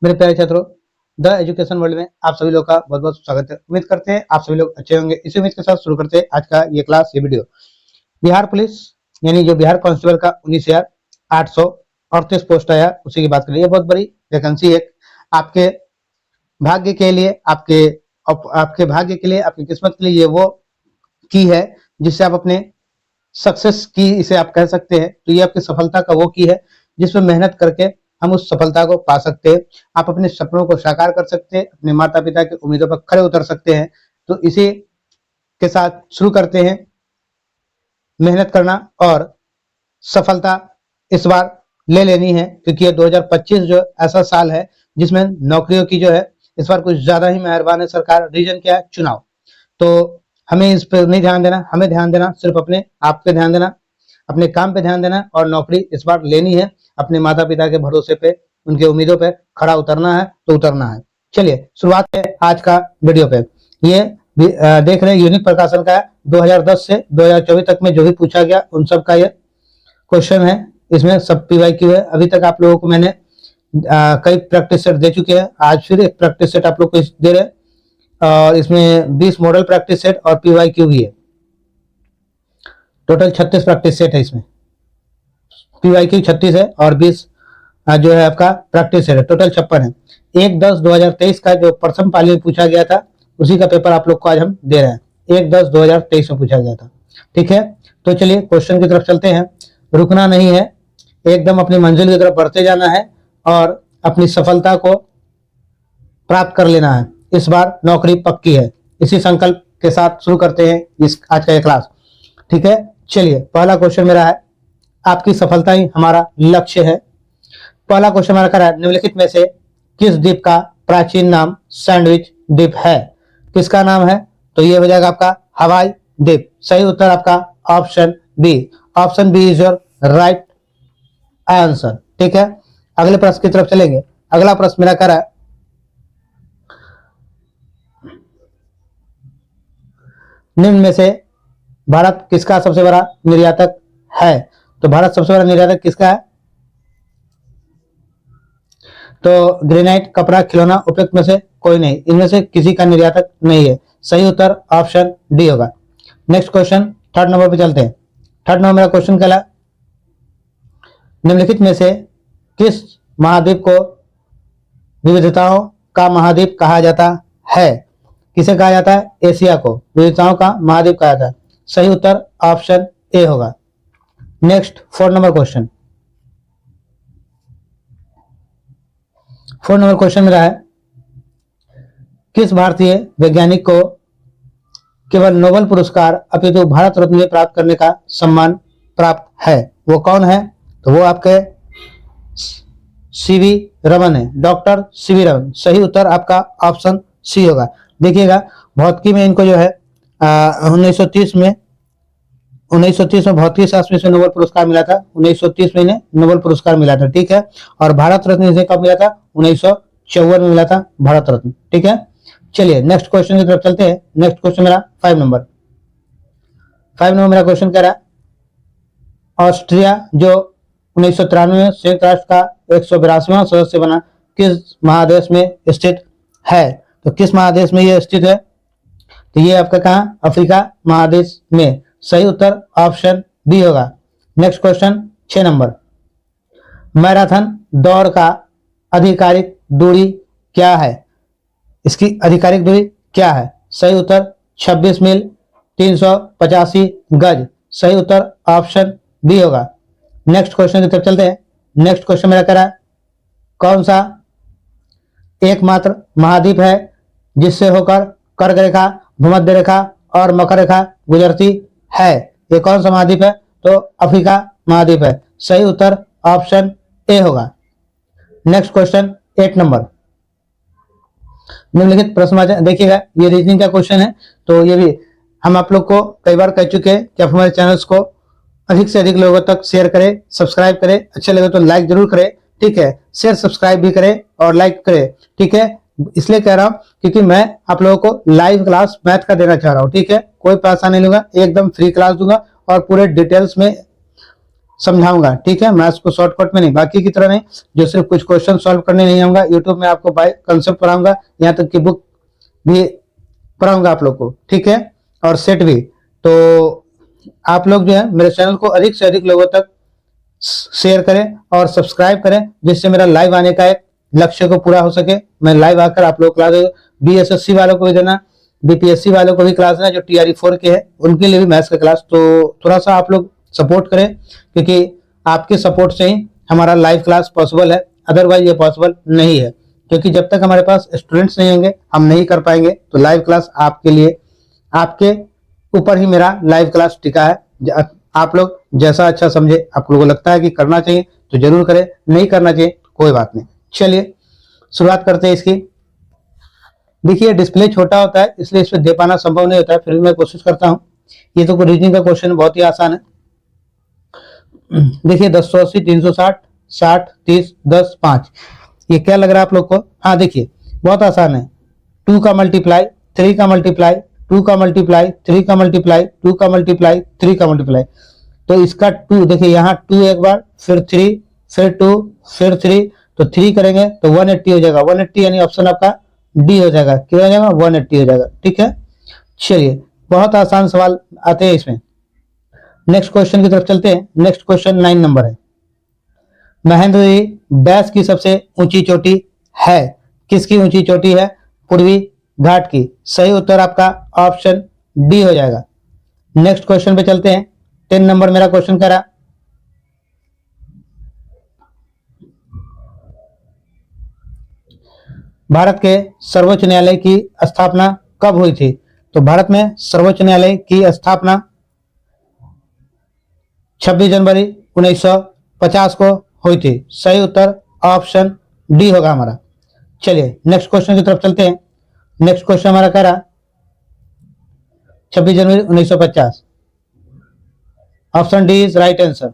मेरे प्यारे छात्रों, द एजुकेशन वर्ल्ड में आप सभी लोग का बहुत बहुत स्वागत है। उम्मीद करते हैं आप सभी लोग अच्छे होंगे। इसी उम्मीद के साथ शुरू करते हैं आज का ये क्लास, ये वीडियो। बिहार पुलिस यानी जो बिहार कांस्टेबल का 19,838 पोस्ट आया, उसी की बात करें। ये बहुत बड़ी वैकेंसी है आपके भाग्य के लिए, आपके भाग्य के लिए, आपकी किस्मत के लिए। ये वो की है जिससे आप अपने सक्सेस की, इसे आप कह सकते हैं। तो ये आपकी सफलता का वो की है जिसमें मेहनत करके हम उस सफलता को पा सकते हैं। आप अपने सपनों को साकार कर सकते हैं, अपने माता पिता की उम्मीदों पर खरे उतर सकते हैं। तो इसी के साथ शुरू करते हैं मेहनत करना, और सफलता इस बार ले लेनी है, क्योंकि ये 2025 जो ऐसा साल है जिसमें नौकरियों की जो है इस बार कुछ ज्यादा ही मेहरबान है सरकार। रीजन क्या है? चुनाव। तो हमें इस पर नहीं ध्यान देना, हमें ध्यान देना सिर्फ अपने आप पे ध्यान देना, अपने काम पे ध्यान देना, और नौकरी इस बार लेनी है। अपने माता पिता के भरोसे पे, उनके उम्मीदों पे खड़ा उतरना है तो उतरना है। चलिए शुरुआत है आज का वीडियो पे। ये देख रहे हैं यूनिक प्रकाशन का है। 2010 से 2024 तक में जो भी पूछा गया उन सब का ये क्वेश्चन है। इसमें सब PYQ है। अभी तक आप लोगों को मैंने कई प्रैक्टिस सेट दे चुके हैं। आज फिर एक प्रैक्टिस सेट आप लोग को दे रहे हैं, और इसमें 20 मॉडल प्रैक्टिस सेट और PYQ भी है। टोटल 36 प्रैक्टिस सेट है। इसमें PYQ 36 है और 20 जो है आपका प्रैक्टिस सेट है। टोटल 56 है। 1/10/2023 का जो प्रथम पाली में पूछा गया था उसी का पेपर आप लोग को आज हम दे रहे हैं। 1/10/2023 में पूछा गया था। ठीक है, तो चलिए क्वेश्चन की तरफ चलते हैं। रुकना नहीं है, एकदम अपनी मंजिल की तरफ बढ़ते जाना है और अपनी सफलता को प्राप्त कर लेना है। इस बार नौकरी पक्की है। इसी संकल्प के साथ शुरू करते हैं इस आज का ये क्लास। ठीक है, चलिए पहला क्वेश्चन मेरा है, आपकी सफलता ही हमारा लक्ष्य है। पहला क्वेश्चन हमारा कर रहा है, निम्नलिखित में से किस द्वीप का प्राचीन नाम सैंडविच द्वीप है? किसका नाम है? तो ये हो जाएगा आपका हवाई द्वीप। सही उत्तर आपका option B. Option B is your right answer. ठीक है, अगले प्रश्न की तरफ चलेंगे। अगला प्रश्न मेरा कर रहा है, निम्न में से भारत किसका सबसे बड़ा निर्यातक है? तो भारत सबसे बड़ा निर्यातक किसका है? तो ग्रेनाइट, कपड़ा, खिलौना, उपयुक्त में से कोई नहीं। इनमें से किसी का निर्यातक नहीं है। सही उत्तर ऑप्शन डी होगा। नेक्स्ट क्वेश्चन, थर्ड नंबर पे चलते हैं। थर्ड नंबर मेरा क्वेश्चन कहला, निम्नलिखित में से किस महाद्वीप को विविधताओं का महाद्वीप कहा जाता है? किसे कहा जाता है? एशिया को विविधताओं का महाद्वीप कहा जाता है। सही उत्तर ऑप्शन ए होगा। Next fourth number question. Fourth number question मेरा है, किस भारतीय वैज्ञानिक को केवल नोबेल पुरस्कार अपितु भारत रत्न प्राप्त करने का सम्मान प्राप्त है? वो कौन है? तो वो आपके CV रमन है, डॉक्टर CV रमन। सही उत्तर आपका ऑप्शन सी होगा। देखिएगा भौतिकी में इनको जो है 1930 में भौतिकी शास्त्र में नोबेल पुरस्कार मिला था। 1930 में इन्हें नोबेल पुरस्कार मिला था। ठीक है, और भारत रत्न इसे कब मिला था? 1954 में मिला था भारत रत्न। ठीक है, चलिए नेक्स्ट क्वेश्चन की तरफ चलते हैं। नेक्स्ट क्वेश्चन मेरा 5 नंबर मेरा क्वेश्चन कह रहा है, ऑस्ट्रिया जो 1993 में संयुक्त राष्ट्र का 182वां सदस्य बना, किस महादेश में स्थित है? तो किस महादेश में यह स्थित है? तो ये आपका कहाँ? अफ्रीका महादेश में। सही उत्तर ऑप्शन बी होगा। नेक्स्ट क्वेश्चन 6 नंबर, मैराथन दौड़ का आधिकारिक दूरी क्या है? इसकी आधिकारिक दूरी क्या है? सही उत्तर 26 मील 385 गज। सही उत्तर ऑप्शन बी होगा। नेक्स्ट क्वेश्चन की तरफ चलते हैं। नेक्स्ट क्वेश्चन मेरा कह रहा है, कौन सा एकमात्र महाद्वीप है जिससे होकर कर्क रेखा, भूमध्य रेखा और मकर रेखा गुजरती है? ये कौन सा महाद्वीप है? तो अफ्रीका महाद्वीप है। सही उत्तर ऑप्शन ए होगा। नेक्स्ट क्वेश्चन 8 नंबर, निम्नलिखित प्रश्न देखिएगा, ये रीजनिंग का क्वेश्चन है। तो ये भी हम आप लोग को कई बार कह चुके हैं कि आप हमारे चैनल्स को अधिक से अधिक लोगों तक शेयर करें, सब्सक्राइब करें, अच्छे लगे तो लाइक जरूर करें। ठीक है, शेयर सब्सक्राइब भी करें और लाइक करें। ठीक है, इसलिए कह रहा हूं क्योंकि मैं आप लोगों को लाइव क्लास मैथ का देना चाह रहा हूं। ठीक है, कोई पैसा नहीं लूंगा, एकदम फ्री क्लास दूंगा और पूरे डिटेल्स में समझाऊंगा, ठीक है। मैथ्स को शॉर्टकट में नहीं, बाकी की तरह नहीं जो सिर्फ कुछ क्वेश्चन सॉल्व करने नहीं आऊंगा। यूट्यूब में आपको बाय कंसेप्ट पढ़ाऊंगा, यहाँ तक कि बुक भी पढ़ाऊंगा आप लोग को, ठीक है, और सेट भी। तो आप लोग जो है मेरे चैनल को अधिक से अधिक लोगों तक शेयर करें और सब्सक्राइब करें, जिससे मेरा लाइव आने का एक लक्ष्य को पूरा हो सके। मैं लाइव आकर आप लोग क्लास BSSC वालों को भी देना, BPSC वालों को भी क्लास देना, जो TRE 4 के है उनके लिए भी मैथ्स का क्लास। तो थोड़ा सा आप लोग सपोर्ट करें, क्योंकि आपके सपोर्ट से ही हमारा लाइव क्लास पॉसिबल है, अदरवाइज ये पॉसिबल नहीं है। क्योंकि जब तक हमारे पास स्टूडेंट्स नहीं होंगे हम नहीं कर पाएंगे। तो लाइव क्लास आपके लिए, आपके ऊपर ही मेरा लाइव क्लास टिका है। आप लोग जैसा अच्छा समझे, आप लोगों को लगता है कि करना चाहिए तो जरूर करें, नहीं करना चाहिए तो कोई बात नहीं। चलिए शुरुआत करते हैं इसकी। देखिए डिस्प्ले छोटा होता है इसलिए इसमें दे पाना संभव नहीं होता है, फिर भी मैं कोशिश करता हूं। ये तो रीजनिंग का क्वेश्चन बहुत ही आसान है। देखिए 1080, 360, 60, 30, 10, 5, ये क्या लग रहा है आप लोग को? हाँ देखिए बहुत आसान है। 2 का मल्टीप्लाई, 3 का मल्टीप्लाई, 2 का मल्टीप्लाई, 3 का मल्टीप्लाई, 2 का मल्टीप्लाई, 3 का मल्टीप्लाई। तो इसका 2 देखिए, यहाँ 2 एक बार, फिर 3, फिर 2, फिर 3, तो 3 करेंगे तो 180 हो जाएगा। 180 यानी ऑप्शन आपका डी हो जाएगा। क्या हो जाएगा? 180 हो जाएगा, ठीक है। चलिए बहुत आसान सवाल आते हैं इसमें। नेक्स्ट क्वेश्चन की तरफ चलते हैं। नेक्स्ट क्वेश्चन 9 नंबर है। महेंद्र जी डैश की सबसे ऊंची चोटी है। किसकी ऊंची चोटी है? पूर्वी घाट की। सही उत्तर आपका ऑप्शन डी हो जाएगा। नेक्स्ट क्वेश्चन पे चलते हैं। 10 नंबर मेरा क्वेश्चन कह रहा, भारत के सर्वोच्च न्यायालय की स्थापना कब हुई थी? तो भारत में सर्वोच्च न्यायालय की स्थापना 26 जनवरी 1950 को हुई थी। सही उत्तर ऑप्शन डी होगा हमारा। चलिए नेक्स्ट क्वेश्चन की तरफ चलते हैं। नेक्स्ट क्वेश्चन हमारा कह रहा 26 जनवरी 1950, option D is right answer.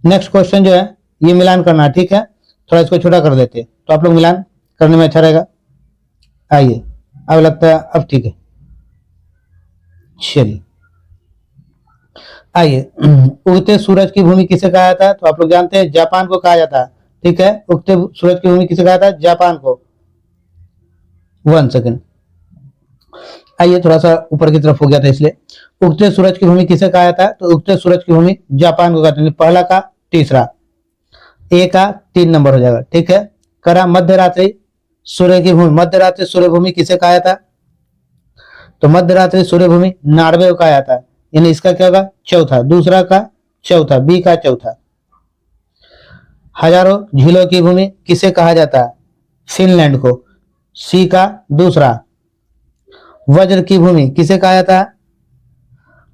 Next question जो है ये मिलान करना है, ठीक है। थोड़ा इसको छोटा कर देते हैं तो आप लोग मिलान करने में अच्छा रहेगा। आइए अब लगता है अब ठीक है। चलिए आइए, उगते सूरज की भूमि किसे कहा जाता है? तो आप लोग जानते हैं जापान को कहा जाता है, ठीक है। उगते सूरज की भूमि किसे कहा जाता है? जापान को। 1 सेकेंड, आइए थोड़ा सा ऊपर की तरफ हो गया था इसलिए। उगते सूरज की भूमि किसे कहा जाता है? तो उगते सूरज की भूमि जापान को कहते हैं। पहला का तीसरा, ए का 3 नंबर हो जाएगा, ठीक है। करा मध्य रात्रि सूर्य की भूमि, मध्य रात्रि सूर्य भूमि किसे कहा जाता है? तो मध्य रात्रि सूर्य भूमि नॉर्वे को कहा जाता है, यानी इसका क्या होगा? चौथा, दूसरा का चौथा, बी का चौथा। हजारों झीलों की भूमि किसे कहा जाता है? फिनलैंड को। सी का दूसरा। वज्र की भूमि किसे कहा जाता है?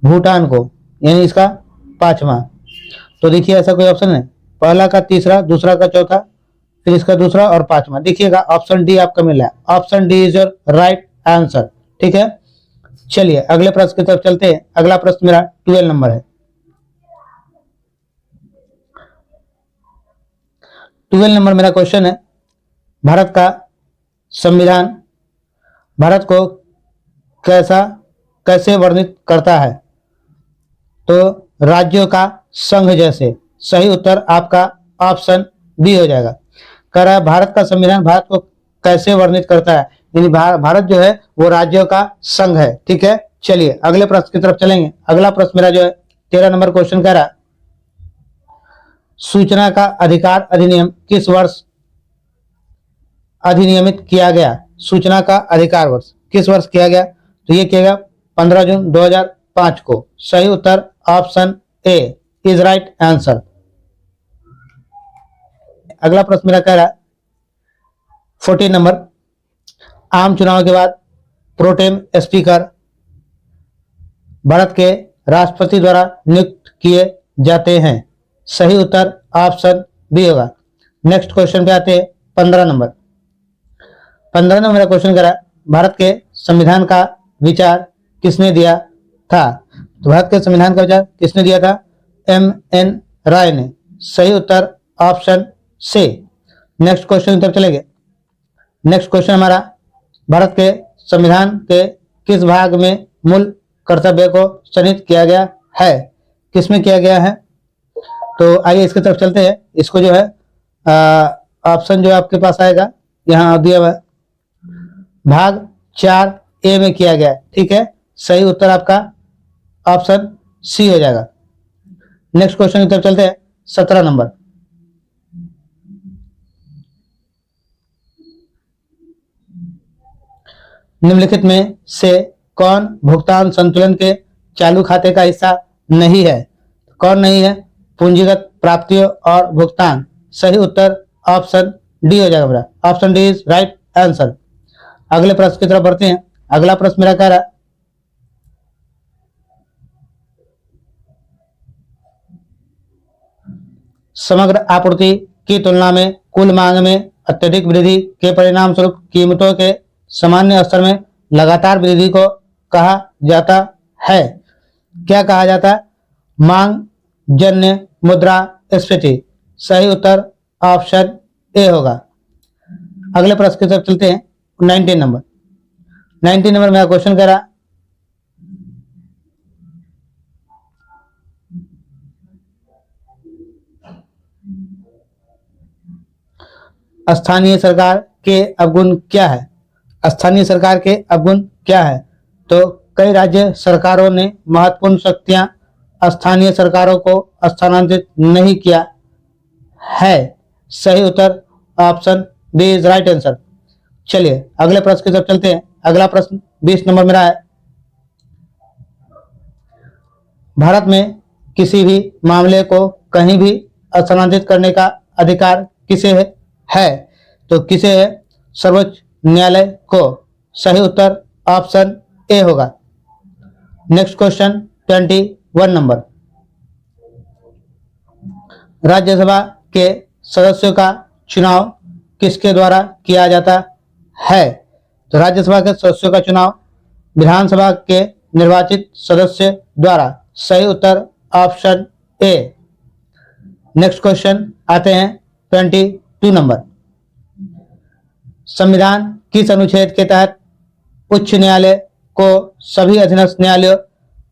भूटान को, यानी इसका 5वां। तो देखिए ऐसा कोई ऑप्शन है, पहला का तीसरा, दूसरा का चौथा, फिर इसका दूसरा और 5वां। देखिएगा ऑप्शन डी आपका मिला है। Option D is your right answer, ठीक है। चलिए अगले प्रश्न की तरफ चलते हैं। अगला प्रश्न मेरा 12 नंबर है। 12 नंबर मेरा क्वेश्चन है, भारत का संविधान भारत को कैसे वर्णित करता है? तो राज्यों का संघ जैसे। सही उत्तर आपका ऑप्शन बी हो जाएगा। कह रहा है भारत का संविधान भारत को कैसे वर्णित करता है, यानी भारत जो है वो राज्यों का संघ है, ठीक है। चलिए अगले प्रश्न की तरफ चलेंगे। अगला प्रश्न मेरा जो है 13 नंबर क्वेश्चन कह रहा, सूचना का अधिकार अधिनियम किस वर्ष अधिनियमित किया गया? सूचना का अधिकार वर्ष किस वर्ष किया गया? तो ये किया गया 15 जून 2005 को। सही उत्तर option A is right answer. अगला प्रश्न मेरा कह रहा है 14 नंबर, आम चुनाव के बाद प्रोटेम स्पीकर भारत के राष्ट्रपति द्वारा नियुक्त किए जाते हैं। सही उत्तर ऑप्शन बी होगा। नेक्स्ट क्वेश्चन पे आते हैं 15 नंबर। 15 नंबर मेरा क्वेश्चन करा, भारत के संविधान का विचार किसने दिया था? तो भारत के संविधान का विचार किसने दिया था? M.N. राय ने। सही उत्तर ऑप्शन सी। नेक्स्ट क्वेश्चन की तरफ चलेंगे। नेक्स्ट क्वेश्चन हमारा, भारत के संविधान के किस भाग में मूल कर्तव्य को चिन्हित किया गया है? किसमें किया गया है? तो आइए इसकी तरफ चलते हैं। इसको जो है ऑप्शन जो आपके पास आएगा यहाँ दिया हुआ है, भाग 4 ए में किया गया है। ठीक है, सही उत्तर आपका ऑप्शन सी हो जाएगा। नेक्स्ट क्वेश्चन की तरफ चलते हैं, 17 नंबर। निम्नलिखित में से कौन भुगतान संतुलन के चालू खाते का हिस्सा नहीं है? कौन नहीं है? पूंजीगत प्राप्तियों और भुगतान। सही उत्तर ऑप्शन डी हो जाएगा मेरा। Option D is right answer. अगले प्रश्न की तरफ बढ़ते हैं। अगला प्रश्न मेरा कह रहा है, समग्र आपूर्ति की तुलना में कुल मांग में अत्यधिक वृद्धि के परिणाम स्वरूप कीमतों के सामान्य स्तर में लगातार वृद्धि को कहा जाता है। क्या कहा जाता है? मांग जन्य मुद्रास्फीति। सही उत्तर ऑप्शन ए होगा। अगले प्रश्न की तरफ चलते हैं, 19 नंबर। 19 नंबर मेरा क्वेश्चन कह रहा, स्थानीय सरकार के अवगुण क्या है? स्थानीय सरकार के अवगुण क्या है? तो कई राज्य सरकारों ने महत्वपूर्ण शक्तियां स्थानीय सरकारों को स्थानांतरित नहीं किया है। सही उत्तर option B is right answer. चलिए अगले प्रश्न की तरफ चलते हैं। अगला प्रश्न 20 नंबर मेरा है, भारत में किसी भी मामले को कहीं भी स्थानांतरित करने का अधिकार किसे है? तो किसे है? सर्वोच्च न्यायालय को। सही उत्तर ऑप्शन ए होगा। Next question 21 number. राज्यसभा के सदस्यों का चुनाव किसके द्वारा किया जाता है? तो राज्यसभा के सदस्यों का चुनाव विधानसभा के निर्वाचित सदस्य द्वारा। सही उत्तर ऑप्शन ए। नेक्स्ट क्वेश्चन आते हैं 22 नंबर। संविधान किस अनुच्छेद के तहत उच्च न्यायालय को सभी अधीनस्थ न्यायालयों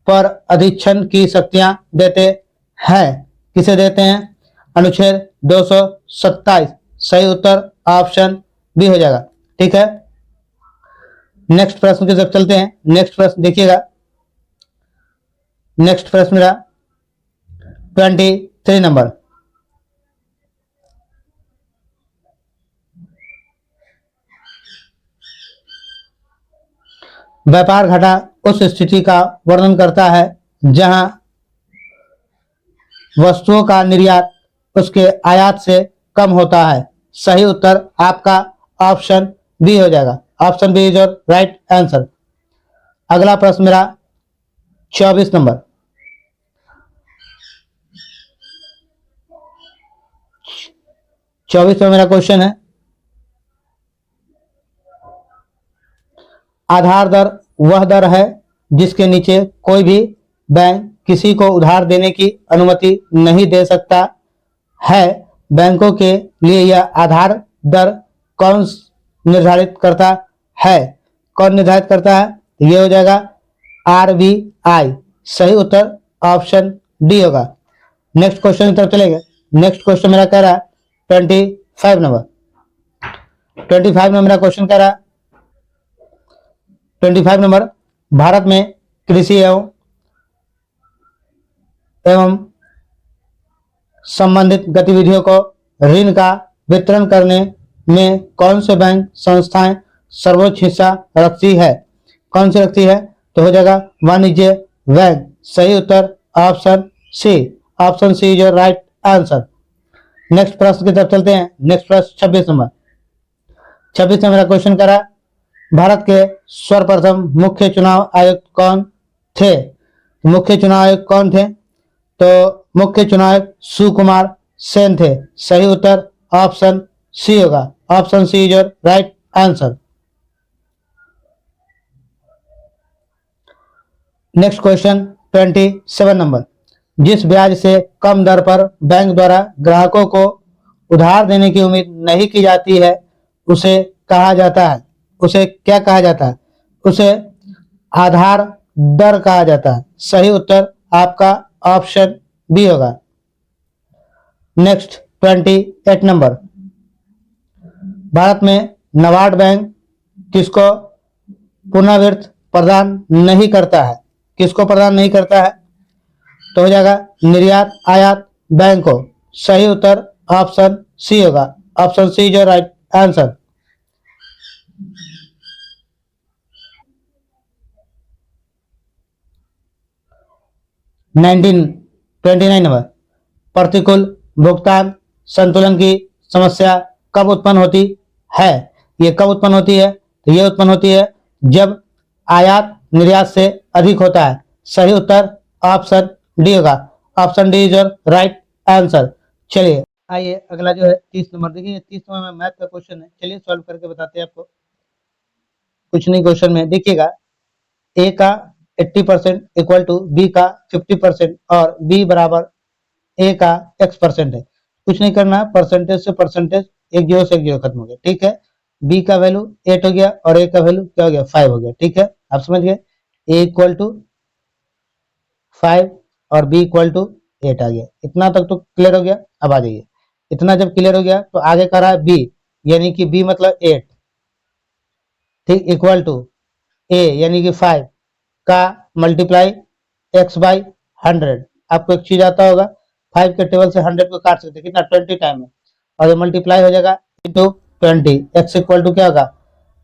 पर अधीक्षण की शक्तियां देते हैं? किसे देते हैं? अनुच्छेद 227। सही उत्तर ऑप्शन बी हो जाएगा। ठीक है, नेक्स्ट प्रश्न की तरफ चलते हैं। नेक्स्ट प्रश्न देखिएगा। नेक्स्ट प्रश्न मेरा 23 नंबर। व्यापार घाटा उस स्थिति का वर्णन करता है जहां वस्तुओं का निर्यात उसके आयात से कम होता है। सही उत्तर आपका ऑप्शन बी हो जाएगा। Option B is your right answer. अगला प्रश्न मेरा 24 नंबर। 24 में मेरा क्वेश्चन है, आधार दर वह दर है जिसके नीचे कोई भी बैंक किसी को उधार देने की अनुमति नहीं दे सकता है। बैंकों के लिए यह आधार दर कौन निर्धारित करता है? कौन निर्धारित करता है? ये हो जाएगा RBI। सही उत्तर ऑप्शन डी होगा। नेक्स्ट क्वेश्चन की तरफ चलेंगे। नेक्स्ट क्वेश्चन मेरा कह रहा है 25 नंबर। 25 में मेरा क्वेश्चन कह रहा है, 25 नंबर, भारत में कृषि एवं संबंधित गतिविधियों को ऋण का वितरण करने में कौन से बैंक संस्थाएं सर्वोच्च हिस्सा रखती है? कौन सी रखती है? तो हो जाएगा वाणिज्य बैंक। सही उत्तर option C. Option C is your right answer. Next प्रश्न की तरफ चलते हैं। नेक्स्ट प्रश्न 26 नंबर। 26 में मेरा क्वेश्चन करा, भारत के सर्वप्रथम मुख्य चुनाव आयुक्त कौन थे? मुख्य चुनाव आयुक्त कौन थे? तो मुख्य चुनाव आयुक्त सुकुमार सेन थे। सही उत्तर ऑप्शन सी होगा। Option C is your right answer. Next question 27 number. जिस ब्याज से कम दर पर बैंक द्वारा ग्राहकों को उधार देने की उम्मीद नहीं की जाती है उसे कहा जाता है, उसे क्या कहा जाता है? उसे आधार दर कहा जाता है। सही उत्तर आपका ऑप्शन बी होगा। नेक्स्ट 28 नंबर, भारत में नाबार्ड बैंक किसको पुनर्वित्त प्रदान नहीं करता है? किसको प्रदान नहीं करता है? तो हो जाएगा निर्यात आयात बैंक को। सही उत्तर ऑप्शन सी होगा। Option C is your right answer. 29 number, प्रतिकूल भुगतान संतुलन की समस्या कब उत्पन्न होती है? ये कब उत्पन्न होती है? तो ये उत्पन्न होती है जब आयात निर्यात से अधिक होता है। सही उत्तर ऑप्शन डी होगा। Option D is your right answer. चलिए आइए अगला जो है 30 नंबर, देखिए 30 नंबर में मैथ का क्वेश्चन है। चलिए सॉल्व करके बताते हैं आपको। कुछ नहीं, क्वेश्चन में देखिएगा, ए का 80% इक्वल टू बी का 50% और बी बराबर ए का x% है। कुछ नहीं करना, परसेंटेज से परसेंटेज एक जीरो से एक जीरो खत्म हो गया। ठीक है, बी का वैल्यू 8 हो गया और ए का वैल्यू क्या हो गया 5 हो गया। ठीक है, आप समझ गए, ए इक्वल टू 5 और बी इक्वल टू 8 आ गया। इतना तक तो क्लियर हो गया। अब आ जाइए, इतना जब क्लियर हो गया तो आगे कर रहा है बी, यानी कि बी मतलब 8, ठीक, इक्वल टू ए यानी कि 5 का मल्टीप्लाई एक्स बाई 100। आपको एक चीज आता होगा, 5 के टेबल से 100 को काट सकते हैं, कितना 20 टाइम में, और ये मल्टीप्लाई हो जाएगा इंटू 20। एक्स इक्वल टू क्या होगा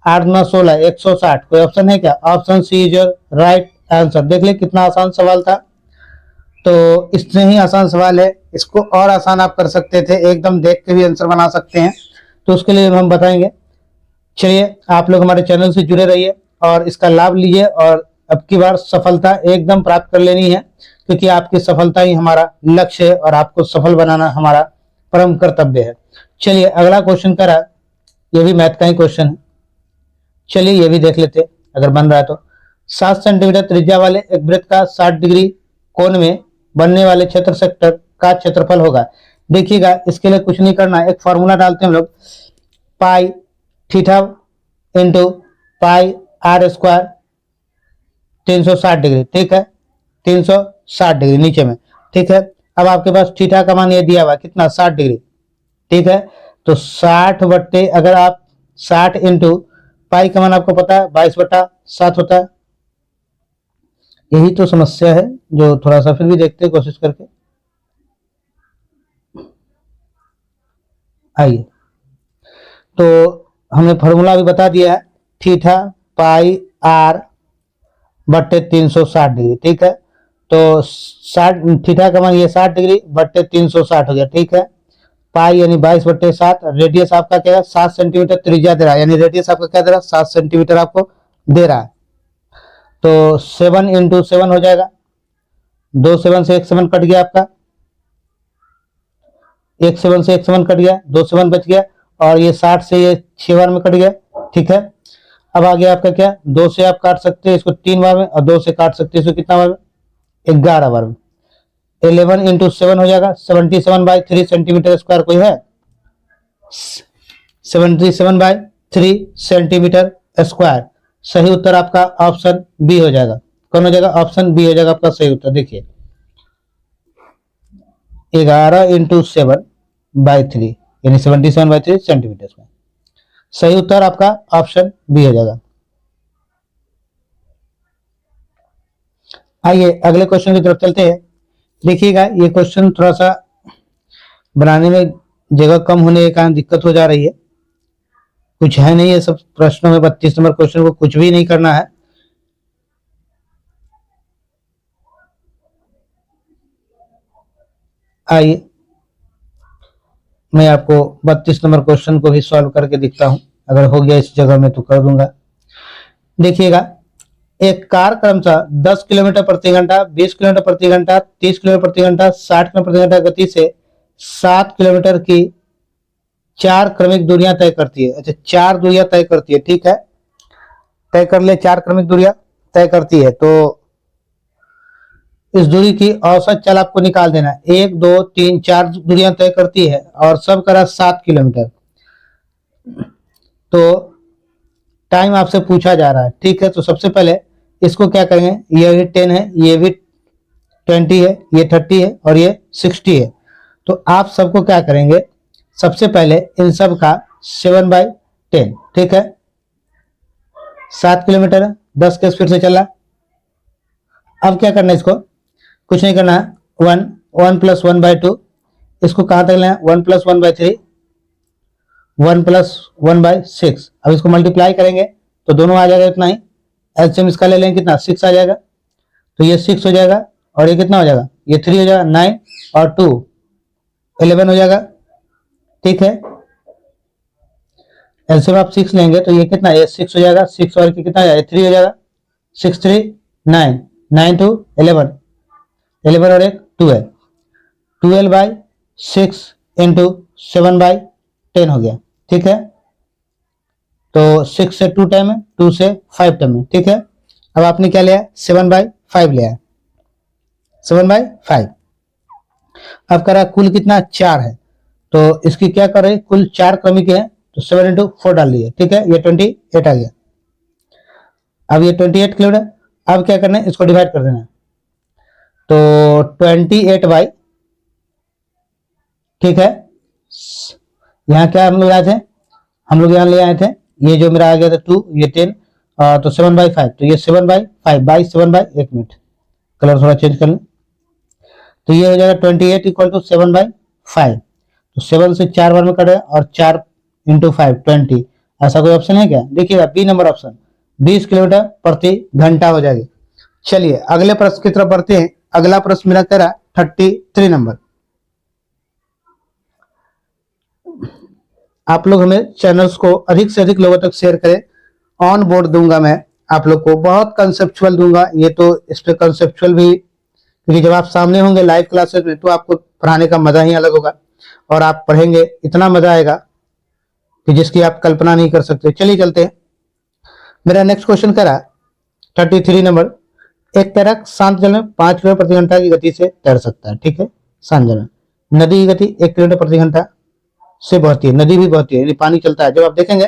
8 9 16 160। कोई ऑप्शन है क्या? Option C is your right answer. देख ले कितना आसान सवाल था। तो इतने ही आसान सवाल है, इसको और आसान आप कर सकते थे, एकदम देख के भी आंसर बना सकते हैं, तो उसके लिए हम बताएंगे। चलिए आप लोग हमारे चैनल से जुड़े रहिए और इसका लाभ लीजिए, और अब की बार सफलता एकदम प्राप्त कर लेनी है, क्योंकि आपकी सफलता ही हमारा लक्ष्य है और आपको सफल बनाना हमारा परम कर्तव्य है। चलिए अगला क्वेश्चन करा, ये भी मैथ का ही क्वेश्चन है। चलिए ये भी देख लेते अगर बन रहा है तो। 7 सेंटीमीटर त्रिज्या वाले एक वृत्त का 60 डिग्री कोण में बनने वाले क्षेत्र सेक्टर का क्षेत्रफल होगा। देखिएगा, इसके लिए कुछ नहीं करना, एक फॉर्मूला डालते हैं हम लोग, pi theta into pi r square 360 degree. ठीक है, 360 डिग्री नीचे में। ठीक है, अब आपके पास थीटा का मान ये दिया हुआ कितना 60 डिग्री। ठीक है, तो 60 बट्टे, अगर आप 60 इंटू पाई का मान आपको पता है 22/7 होता है। यही तो समस्या है, जो थोड़ा सा फिर भी देखते हैं कोशिश करके। आइए, तो हमने फॉर्मूला भी बता दिया है, थीटा पाई आर बट्टे 360 डिग्री। ठीक है, तो 60 थीटा का मान ये 60 डिग्री बट्टे 360 हो गया। ठीक है, पाई यानी 22/7, रेडियस आपका क्या है 7 सेंटीमीटर त्रिज्या दे रहा है, यानी रेडियस आपका क्या दे रहा है 7 सेंटीमीटर आपको दे रहा है। तो 7 इंटू 7 हो जाएगा, 2 7 से 1 7 कट गया आपका, 1 7 से 1 7 कट गया, 2 7 बच गया, और ये 60 से ये 6 बार में कट गया। ठीक है, अब आ गया आपका क्या, 2 से आप काट सकते हैं इसको 3 बार में, और 2 से काट सकते हैं इसको कितना बार में 11 बार में। 11 इंटू 7 हो जाएगा 77/3 सेंटीमीटर स्क्वायर। कोई है 77/3 सेंटीमीटर स्क्वायर। सही उत्तर आपका ऑप्शन बी हो जाएगा। कौन हो जाएगा? ऑप्शन बी हो जाएगा आपका सही उत्तर। देखिए 11 इंटू 7/3 यानी 77/3 सेंटीमीटर स्क्वायर। सही उत्तर आपका ऑप्शन बी हो जाएगा। आइए अगले क्वेश्चन की तरफ चलते हैं। देखिएगा, ये क्वेश्चन थोड़ा सा बनाने में जगह कम होने के कारण दिक्कत हो जा रही है। कुछ है नहीं, ये सब प्रश्नों में 32 नंबर क्वेश्चन को कुछ भी नहीं करना है। आइए मैं आपको 32 नंबर क्वेश्चन को भी सॉल्व करके दिखता हूं, अगर हो गया इस जगह में तो कर दूंगा। देखिएगा, एक कार क्रमशः 10 किलोमीटर प्रति घंटा, 20 किलोमीटर प्रति घंटा, 30 किलोमीटर प्रति घंटा, 60 किलोमीटर प्रति घंटा गति से 7 किलोमीटर की 4 क्रमिक दूरियां तय करती है। अच्छा, 4 दूरियां तय करती है। ठीक है, तय कर ले, 4 क्रमिक दूरियां तय करती है, तो इस दूरी की औसत चल आपको निकाल देना है। 1 2 3 4 दूरियां तय करती है और सब करा 7 किलोमीटर। तो टाइम आपसे पूछा जा रहा है। ठीक है, तो सबसे पहले इसको क्या करेंगे, ये भी 10 है, ये भी 20 है, ये 30 है और ये 60 है। तो आप सबको क्या करेंगे, सबसे पहले इन सब का 7/10, ठीक है, 7 किलोमीटर 10 के स्पीड से चला। अब क्या करना है, इसको कुछ नहीं करना है, 1 + 1/2, इसको कहां तक लेना है, 1 + 1/3, 1 + 1/6। अब इसको मल्टीप्लाई करेंगे तो दोनों आ जाएगा इतना ही, एलसीएम इसका ले लेंगे कितना, 6 आ जाएगा, तो ये 6 हो जाएगा, और ये कितना हो जाएगा, ये 3 हो जाएगा, 9 और 2 11 हो जाएगा, ठीक है। एलसीएम आप 6 लेंगे तो ये कितना, ये 6 हो जाएगा, 6 और कितना हो जाएगा, 3 हो जाएगा, 6 3 9, 9 2 11, 11 और एक 12, 12/6 इंटू 7/10 हो गया, ठीक है। तो 6 से 2 टाइम है, 2 से 5 टाइम है, ठीक है। अब आपने क्या लिया, 7/5 लिया है, 7/5। अब करा कुल कितना, 4 है, तो इसकी क्या कर रहे हैं, कुल 4 क्रमिक है, तो 7 × 4 डाल दिए, ठीक है, ये 28 आ गया। अब ये 28 किलोमीटर, अब क्या करना है, इसको डिवाइड कर देना है, तो 28/, ठीक है, यहाँ क्या हम लोग आए थे, हम लोग यहाँ ले आए थे, ये जो मेरा आ गया था 2, ये 10, तो 7/5, तो ये 7/5 बाई 7/1 मिनट, कलर थोड़ा चेंज कर लें, तो ये हो जाएगा 28 = 7/5, तो 7 से 4 बार में कटेगा, और 4 × 5 20, ऐसा कोई ऑप्शन है क्या, देखिएगा बी नंबर ऑप्शन, 20 किलोमीटर प्रति घंटा हो जाएगी। चलिए अगले प्रश्न की तरफ बढ़ते हैं। अगला प्रश्न मेरा कह रहा 33 नंबर। आप लोग हमें चैनल्स को अधिक से अधिक लोगों तक शेयर करें। ऑन बोर्ड दूंगा मैं आप लोग को, बहुत कंसेप्चुअल दूंगा, ये तो इस पे कंसेप्चुअल भी, क्योंकि जब आप सामने होंगे लाइव क्लासेस में तो आपको पढ़ाने का मजा ही अलग होगा, और आप पढ़ेंगे इतना मजा आएगा कि जिसकी आप कल्पना नहीं कर सकते। चलिए चलते हैं, मेरा नेक्स्ट क्वेश्चन कह रहा 33 नंबर। एक तैराक शांत जल में 5 किलोमीटर प्रति घंटा की गति से तैर सकता है, ठीक है, शांत जल में। नदी की गति 1 किलोमीटर प्रति घंटा से बहती है, नदी भी बहती है, पानी चलता है। जब आप देखेंगे,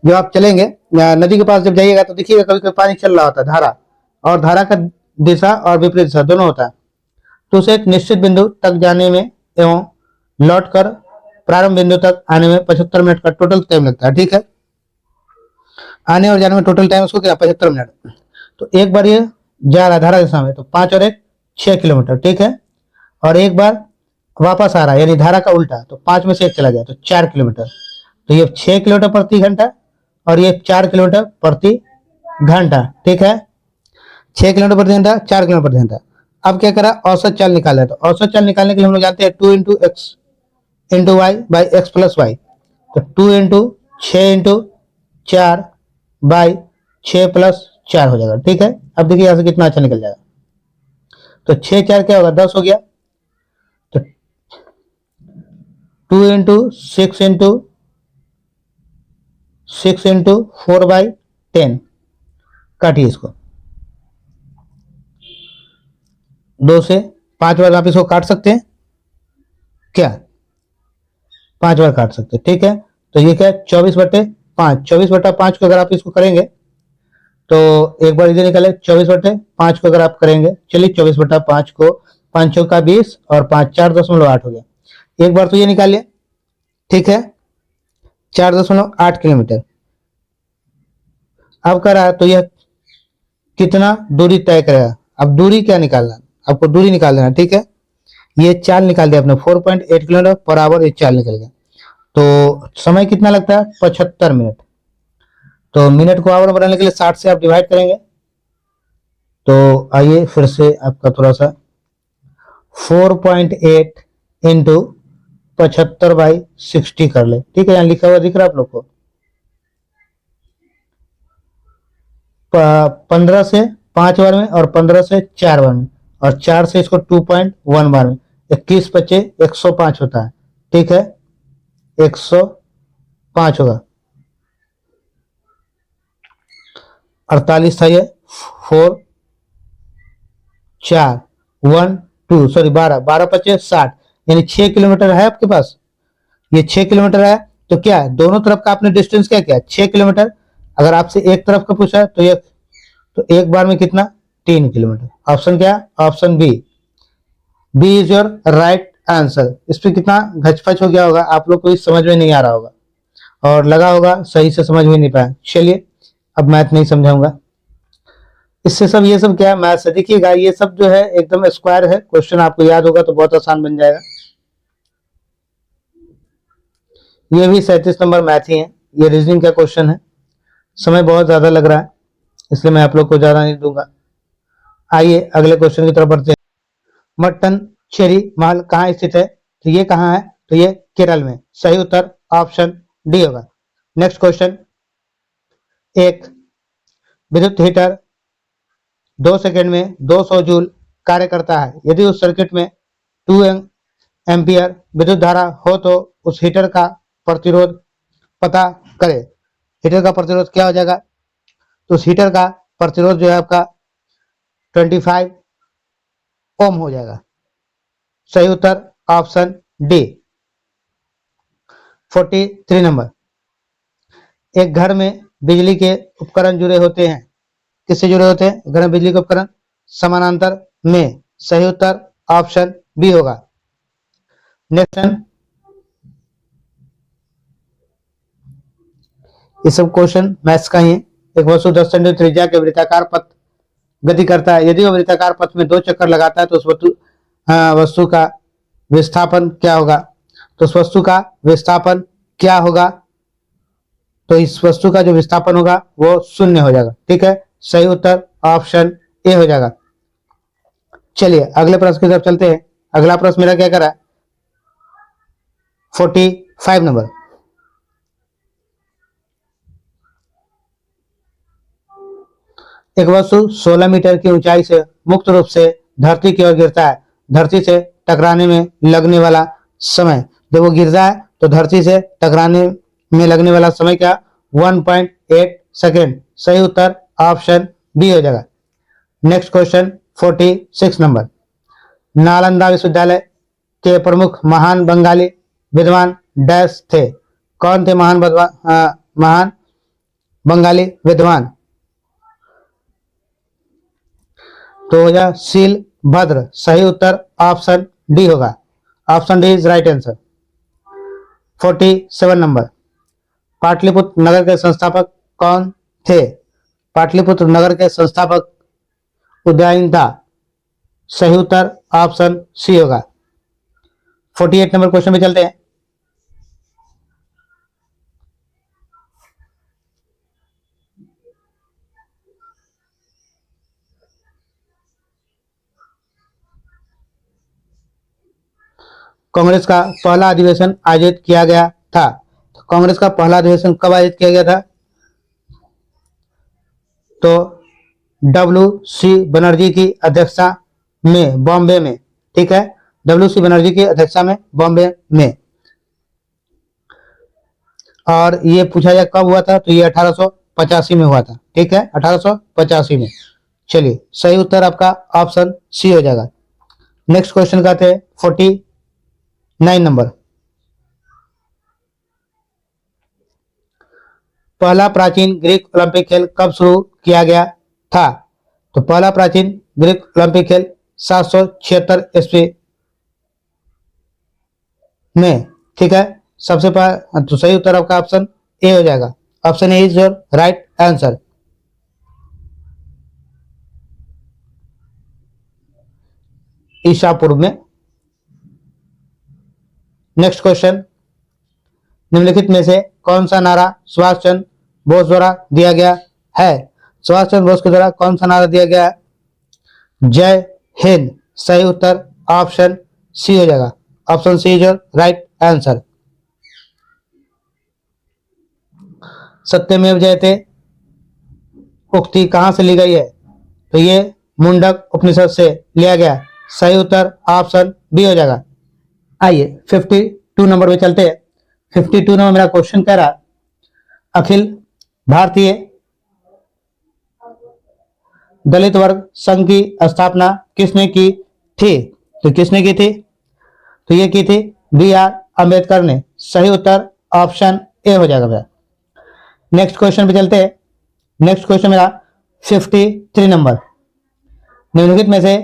जब आप चलेंगे नदी के पास जब जाइएगा तो देखिएगा कभी कभी पानी चल रहा होता है, धारा, और धारा का दिशा और विपरीत दिशा दोनों होता है, तो उसे एक निश्चित बिंदु तक जाने में एवं लौटकर प्रारंभ बिंदु तक आने में 75 मिनट का टोटल टाइम लगता है, ठीक है। आने और जाने में टोटल टाइम उसको क्या, 75 मिनट। तो एक बार ये जा रहा धारा दिशा में, तो 5 और 1 6 किलोमीटर, ठीक है, और एक बार वापस आ रहा है, यानी धारा का उल्टा, तो 5 में से 1 चला गया, तो 4 किलोमीटर। तो ये 6 किलोमीटर प्रति घंटा और ये 4 किलोमीटर प्रति घंटा, ठीक है, 6 किलोमीटर प्रति घंटा, 4 किलोमीटर प्रति घंटा। अब क्या करा, औसत चाल निकाला है, तो औसत चाल निकालने के लिए हम लोग जानते हैं 2 × x × y by x + y, तो 2 × 6 × 4 बाई 6 + 4 हो जाएगा, ठीक है। अब देखिए यहां से कितना अच्छा निकल जाएगा, तो 6 4 क्या होगा, 10 हो गया, तो 2 × 6 × 6 × 4/10, काटिए इसको, 2 से 5 बार आप इसको काट सकते हैं क्या, 5 बार काट सकते हैं, ठीक है। तो ये क्या है, 24/5, 24/5 को अगर आप इसको करेंगे तो एक बार इधर निकाले, 24/5 को अगर आप करेंगे, चलिए 24/5 को 5 चौका 20 और 5 4.8 हो गया। एक बार तो ये निकालिए, ठीक है, 4.8 किलोमीटर। अब कर रहा है तो यह कितना दूरी तय करेगा, अब दूरी क्या निकालना, आपको दूरी निकाल देना, ठीक है। ये चाल निकाल दिया आपने, 4.8 किलोमीटर पर आवर, ये चाल निकल गया। तो समय कितना लगता है, 75 मिनट। तो मिनट को आवर बनाने के लिए 60 से आप डिवाइड करेंगे, तो आइए फिर से आपका थोड़ा सा 4.8 इंटू 75/60 कर ले, ठीक है, यहाँ लिखा हुआ दिख रहा है आप लोग को, 15 से 5 बार में और 15 से 4 बार में, और 4 से इसको 2.1 बार में, 21 बचे 105 होता है, ठीक है, 105 होगा। 48 था ये, 4 4 1 2 सॉरी 12 12 बचे 60, यानी 6 किलोमीटर है आपके पास, ये 6 किलोमीटर है। तो क्या है, दोनों तरफ का आपने डिस्टेंस क्या किया, 6 किलोमीटर। अगर आपसे एक तरफ का पूछा है तो एक बार में कितना, 3 किलोमीटर। ऑप्शन क्या, option B, B is your right answer. इस पे कितना घचपच हो गया होगा, आप लोग को इस समझ में नहीं आ रहा होगा और लगा होगा सही से समझ में नहीं पाया। चलिए अब मैथ नहीं समझाऊंगा, इससे सब ये सब क्या है, मैथ से। देखिएगा ये सब जो है एकदम स्क्वायर है, क्वेश्चन आपको याद होगा तो बहुत आसान बन जाएगा। ये भी 37 नंबर मैथ ही है, ये रीजनिंग का क्वेश्चन है। समय बहुत ज्यादा लग रहा है इसलिए मैं आप लोग को ज्यादा नहीं दूंगा। आइए अगले क्वेश्चन की तरफ बढ़ते हैं। मट्टन चेरी महल कहाँ स्थित है? तो ये कहाँ है? तो ये केरल में। सही उत्तर ऑप्शन डी होगा। नेक्स्ट क्वेश्चन, एक विद्युत हीटर 2 सेकंड में 200 जूल कार्य करता है। यदि उस सर्किट में 2 एम्पियर विद्युत धारा हो तो उस हीटर का प्रतिरोध पता करें। हीटर का प्रतिरोध क्या हो जाएगा? तो उस हीटर का प्रतिरोध जो है आपका 25 ओम हो जाएगा। सही उत्तर ऑप्शन डी। 43 नंबर, एक घर में बिजली के उपकरण जुड़े होते हैं। किससे जुड़े होते हैं घर में बिजली के उपकरण? समानांतर में। सही उत्तर ऑप्शन बी होगा। नेक्स्ट, ये सब क्वेश्चन मैथ्स का ही है। एक वस्तु 10 सेंटीमीटर त्रिज्या के वृत्ताकार पथ गति करता है। यदि वह वृत्ताकार पथ में 2 चक्कर लगाता है तो उस वस्तु का विस्थापन क्या होगा? तो उस वस्तु का विस्थापन क्या होगा? तो इस वस्तु का जो विस्थापन होगा वो 0 हो जाएगा। ठीक है, सही उत्तर ऑप्शन ए हो जाएगा। चलिए अगले प्रश्न की तरफ चलते हैं। अगला प्रश्न मेरा क्या कर रहा है? 45 नंबर, एक वस्तु 16 मीटर की ऊंचाई से मुक्त रूप से धरती की ओर गिरता है। धरती से टकराने में लगने वाला समय, जब वो गिरता है तो धरती से टकराने में लगने वाला समय क्या? 1.8 सेकेंड। सही उत्तर ऑप्शन बी हो जाएगा। नेक्स्ट क्वेश्चन 46 नंबर, नालंदा विश्वविद्यालय के प्रमुख महान बंगाली विद्वान डैश थे। कौन थे महान बंगाली विद्वान? तो यह शील भद्र। सही उत्तर ऑप्शन डी होगा। Option D is right answer. 47 number, Pataliputra नगर के संस्थापक कौन थे? पाटलिपुत्र नगर के संस्थापक उदयन था। सही उत्तर ऑप्शन सी होगा। 48 नंबर क्वेश्चन में चलते हैं। कांग्रेस का पहला अधिवेशन आयोजित किया गया था। कांग्रेस का पहला अधिवेशन कब आयोजित किया गया था? तो WC बनर्जी की अध्यक्षता में बॉम्बे में। ठीक है, WC बनर्जी की अध्यक्षता में बॉम्बे में। और ये पूछा जाए कब हुआ था? तो ये 1885 में हुआ था। ठीक है, 1885 में। चलिए सही उत्तर आपका ऑप्शन सी हो जाएगा। नेक्स्ट क्वेश्चन का थे 49 नंबर, पहला प्राचीन ग्रीक ओलंपिक खेल कब शुरू किया गया था? तो पहला प्राचीन ग्रीक ओलंपिक खेल 776 ईस्वी में। ठीक है, सबसे पहला तो सही उत्तर आपका ऑप्शन ए हो जाएगा। Option A is your right answer. ईसा पूर्व में। नेक्स्ट क्वेश्चन, निम्नलिखित में से कौन सा नारा सुभाष चंद्र बोस द्वारा दिया गया है? सुभाष चंद्र बोस के द्वारा कौन सा नारा दिया गया है? जय हिंद। सही उत्तर ऑप्शन सी हो जाएगा। Option C is your right answer. सत्यमेव जयते उक्ति कहां से ली गई है? तो ये मुंडक उपनिषद से लिया गया। सही उत्तर ऑप्शन बी हो जाएगा। आइए 52 नंबर में चलते हैं। 52 नंबर मेरा क्वेश्चन कह रहा, अखिल भारतीय दलित वर्ग संघ की स्थापना किसने की थी? तो किसने की थी? तो ये की थी BR अम्बेडकर ने। सही उत्तर ऑप्शन ए हो जाएगा मेरा। नेक्स्ट क्वेश्चन पे चलते हैं। नेक्स्ट क्वेश्चन मेरा 53 नंबर, निम्नलिखित में से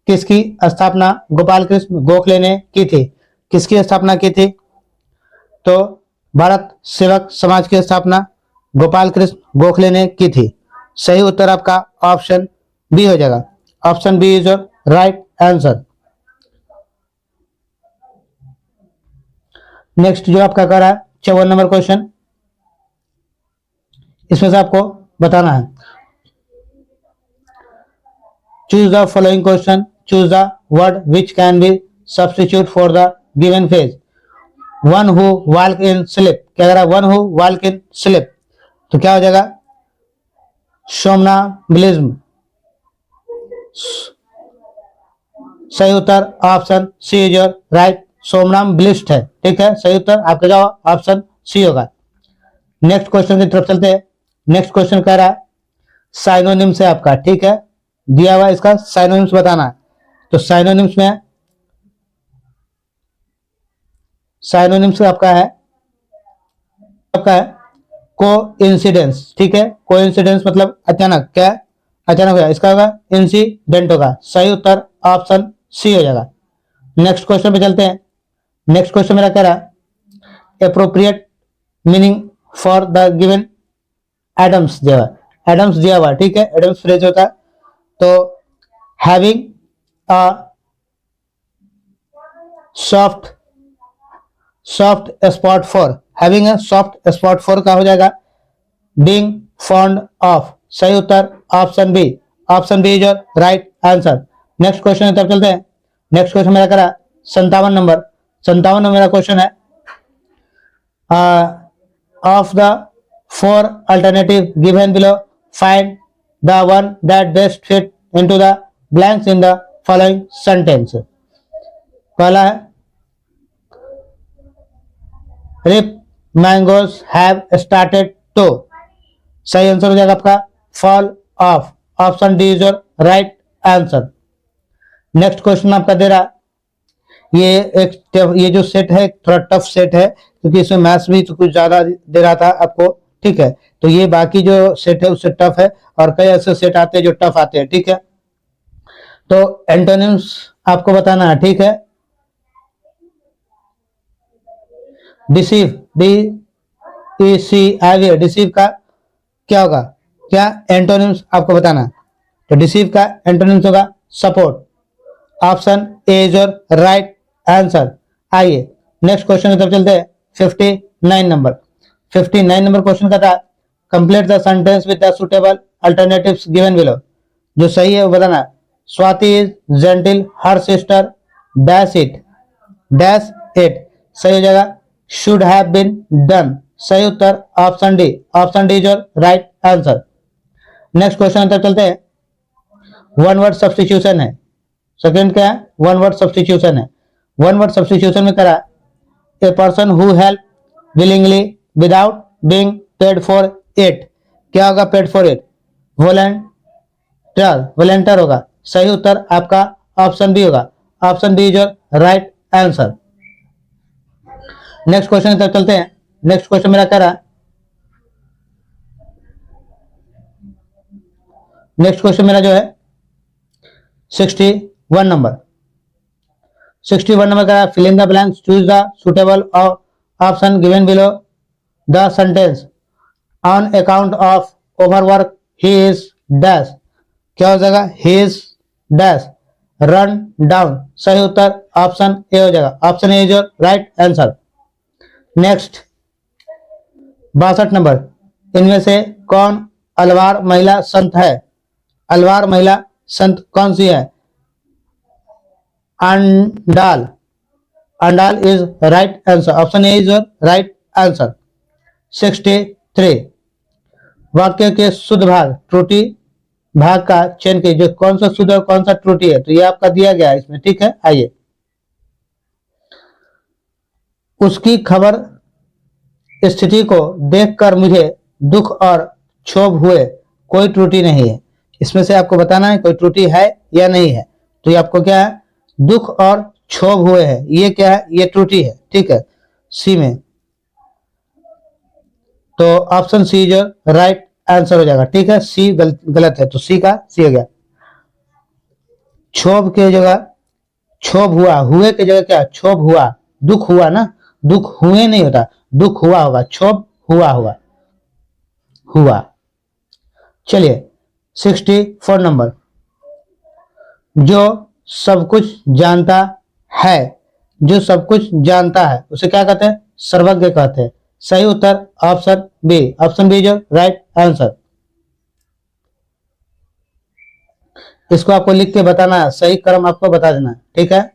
किसकी स्थापना गोपाल कृष्ण गोखले ने की थी? किसकी स्थापना की थी? तो भारत सेवक समाज की स्थापना गोपाल कृष्ण गोखले ने की थी। सही उत्तर आपका ऑप्शन बी हो जाएगा। Option B is your right answer. Next जो आपका कर रहा है 54 नंबर क्वेश्चन, इसमें से आपको बताना है। Choose the following question, choose the word which can be substitute for the given phrase. One who walk in sleep, क्या कह रहा है? One who walk in sleep, तो क्या हो जाएगा? सोमनाम्बुलिज्म। सही उत्तर option C is your right, somnambulist है। ठीक है, सही उत्तर आपका जवाब ऑप्शन सी होगा। नेक्स्ट क्वेश्चन की तरफ चलते हैं। नेक्स्ट क्वेश्चन कह रहा है साइनोनिम्स है आपका, ठीक है, दिया हुआ इसका साइनोनिम्स बताना है। तो साइनोनिम्स में साइनोनिम्स आपका है को इंसिडेंस। ठीक है, को इंसिडेंस मतलब अचानक, क्या अचानक होगा, इसका होगा इंसिडेंट होगा। सही उत्तर ऑप्शन सी हो जाएगा। नेक्स्ट क्वेश्चन पे चलते हैं। नेक्स्ट क्वेश्चन मेरा कह रहा है appropriate meaning for the given idioms दिया हुआ, एडम्स दिया हुआ, ठीक है, एडम्स फ्रेज होता है। तो having a soft spot for, having a soft spot for का हो जाएगा बीइंग फॉन्ड ऑफ। सही उत्तर option B, option B is your right answer. Next question की तरफ चलते हैं। नेक्स्ट क्वेश्चन मेरा करा 57 नंबर, 57 नंबर मेरा क्वेश्चन है of the four alternative given below find the one that best fit into the blanks in the following sentence. पहला है ripe mangoes have started to, सही आंसर हो जाएगा आपका fall of. Option D is your right answer. Next question आपका दे रहा, ये जो सेट है थोड़ा टफ सेट है क्योंकि इसमें मैथ्स भी तो कुछ ज्यादा दे रहा था आपको, ठीक है, तो ये बाकी जो सेट है उससे टफ है और कई ऐसे सेट आते हैं जो टफ आते हैं, ठीक है। तो एंटोनिम्स आपको बताना है, ठीक है। डिसीव, DECIV, डिसीव का क्या होगा, क्या एंटोनिम्स आपको बताना है। तो डिसीव का एंटोनिम्स होगा support. Option A is your right answer. आइए नेक्स्ट क्वेश्चन की तरफ चलते हैं। 59 नंबर, 59 नंबर क्वेश्चन का था complete the sentence with the suitable alternatives given below. जो सही है वो बताना। Swati is gentle her sister dash it, dash it, सही हो जाएगा शुड हैव बीन डन। सही उत्तर option D, option D is your right answer. Next question की तरफ चलते हैं। वन वर्ड सब्स्टिट्यूशन है, सेकंड क्या है, वन वर्ड सब्स्टिट्यूशन है। वन वर्ड सब्स्टिट्यूशन में करा a person who help willingly without being paid for it, क्या होगा paid for it, volunteer, volunteer होगा। सही उत्तर आपका ऑप्शन बी होगा, option B is your right answer. Next question की तरफ चलते हैं। नेक्स्ट क्वेश्चन मेरा कह रहा, नेक्स्ट क्वेश्चन मेरा जो है 61 नंबर, 61 नंबर का fill in the blanks, choose the suitable option given below the sentence on account of overwork he is dash, क्या हो जाएगा, he is dash run down. सही उत्तर ऑप्शन ए हो जाएगा, option A is your right answer. Next 62 number, इनमें से कौन अलवार महिला संत है, अलवार महिला संत कौन सी है। Andal, Andal is right answer, option A is your right answer. 63 वाक्य के शुद्ध भाग त्रुटि भाग का चयन कीजिए, जो कौन सा शुद्ध और कौन सा त्रुटि है, तो ये आपका दिया गया है इसमें, ठीक है। आइए, उसकी खबर स्थिति को देखकर मुझे दुख और क्षोभ हुए, कोई त्रुटि नहीं है। इसमें से आपको बताना है कोई त्रुटि है या नहीं है। तो ये आपको क्या है, दुख और क्षोभ हुए है, ये क्या है, ये त्रुटि है, ठीक है, सी में। तो ऑप्शन सी जो राइट आंसर हो जाएगा, ठीक है। सी गलत है, तो सी का सी हो गया। क्षोभ के जगह क्षोभ हुआ, हुए की जगह क्या, क्षोभ हुआ, दुख हुआ ना, दुख हुए नहीं होता, दुख हुआ होगा, क्षोभ हुआ होगा, हुआ। चलिए 64 नंबर, जो सब कुछ जानता है, जो सब कुछ जानता है उसे क्या कहते हैं, सर्वज्ञ कहते हैं। सही उत्तर ऑप्शन बी, ऑप्शन बी जो राइट आंसर। इसको आपको लिख के बताना है, सही क्रम आपको बता देना है, ठीक है।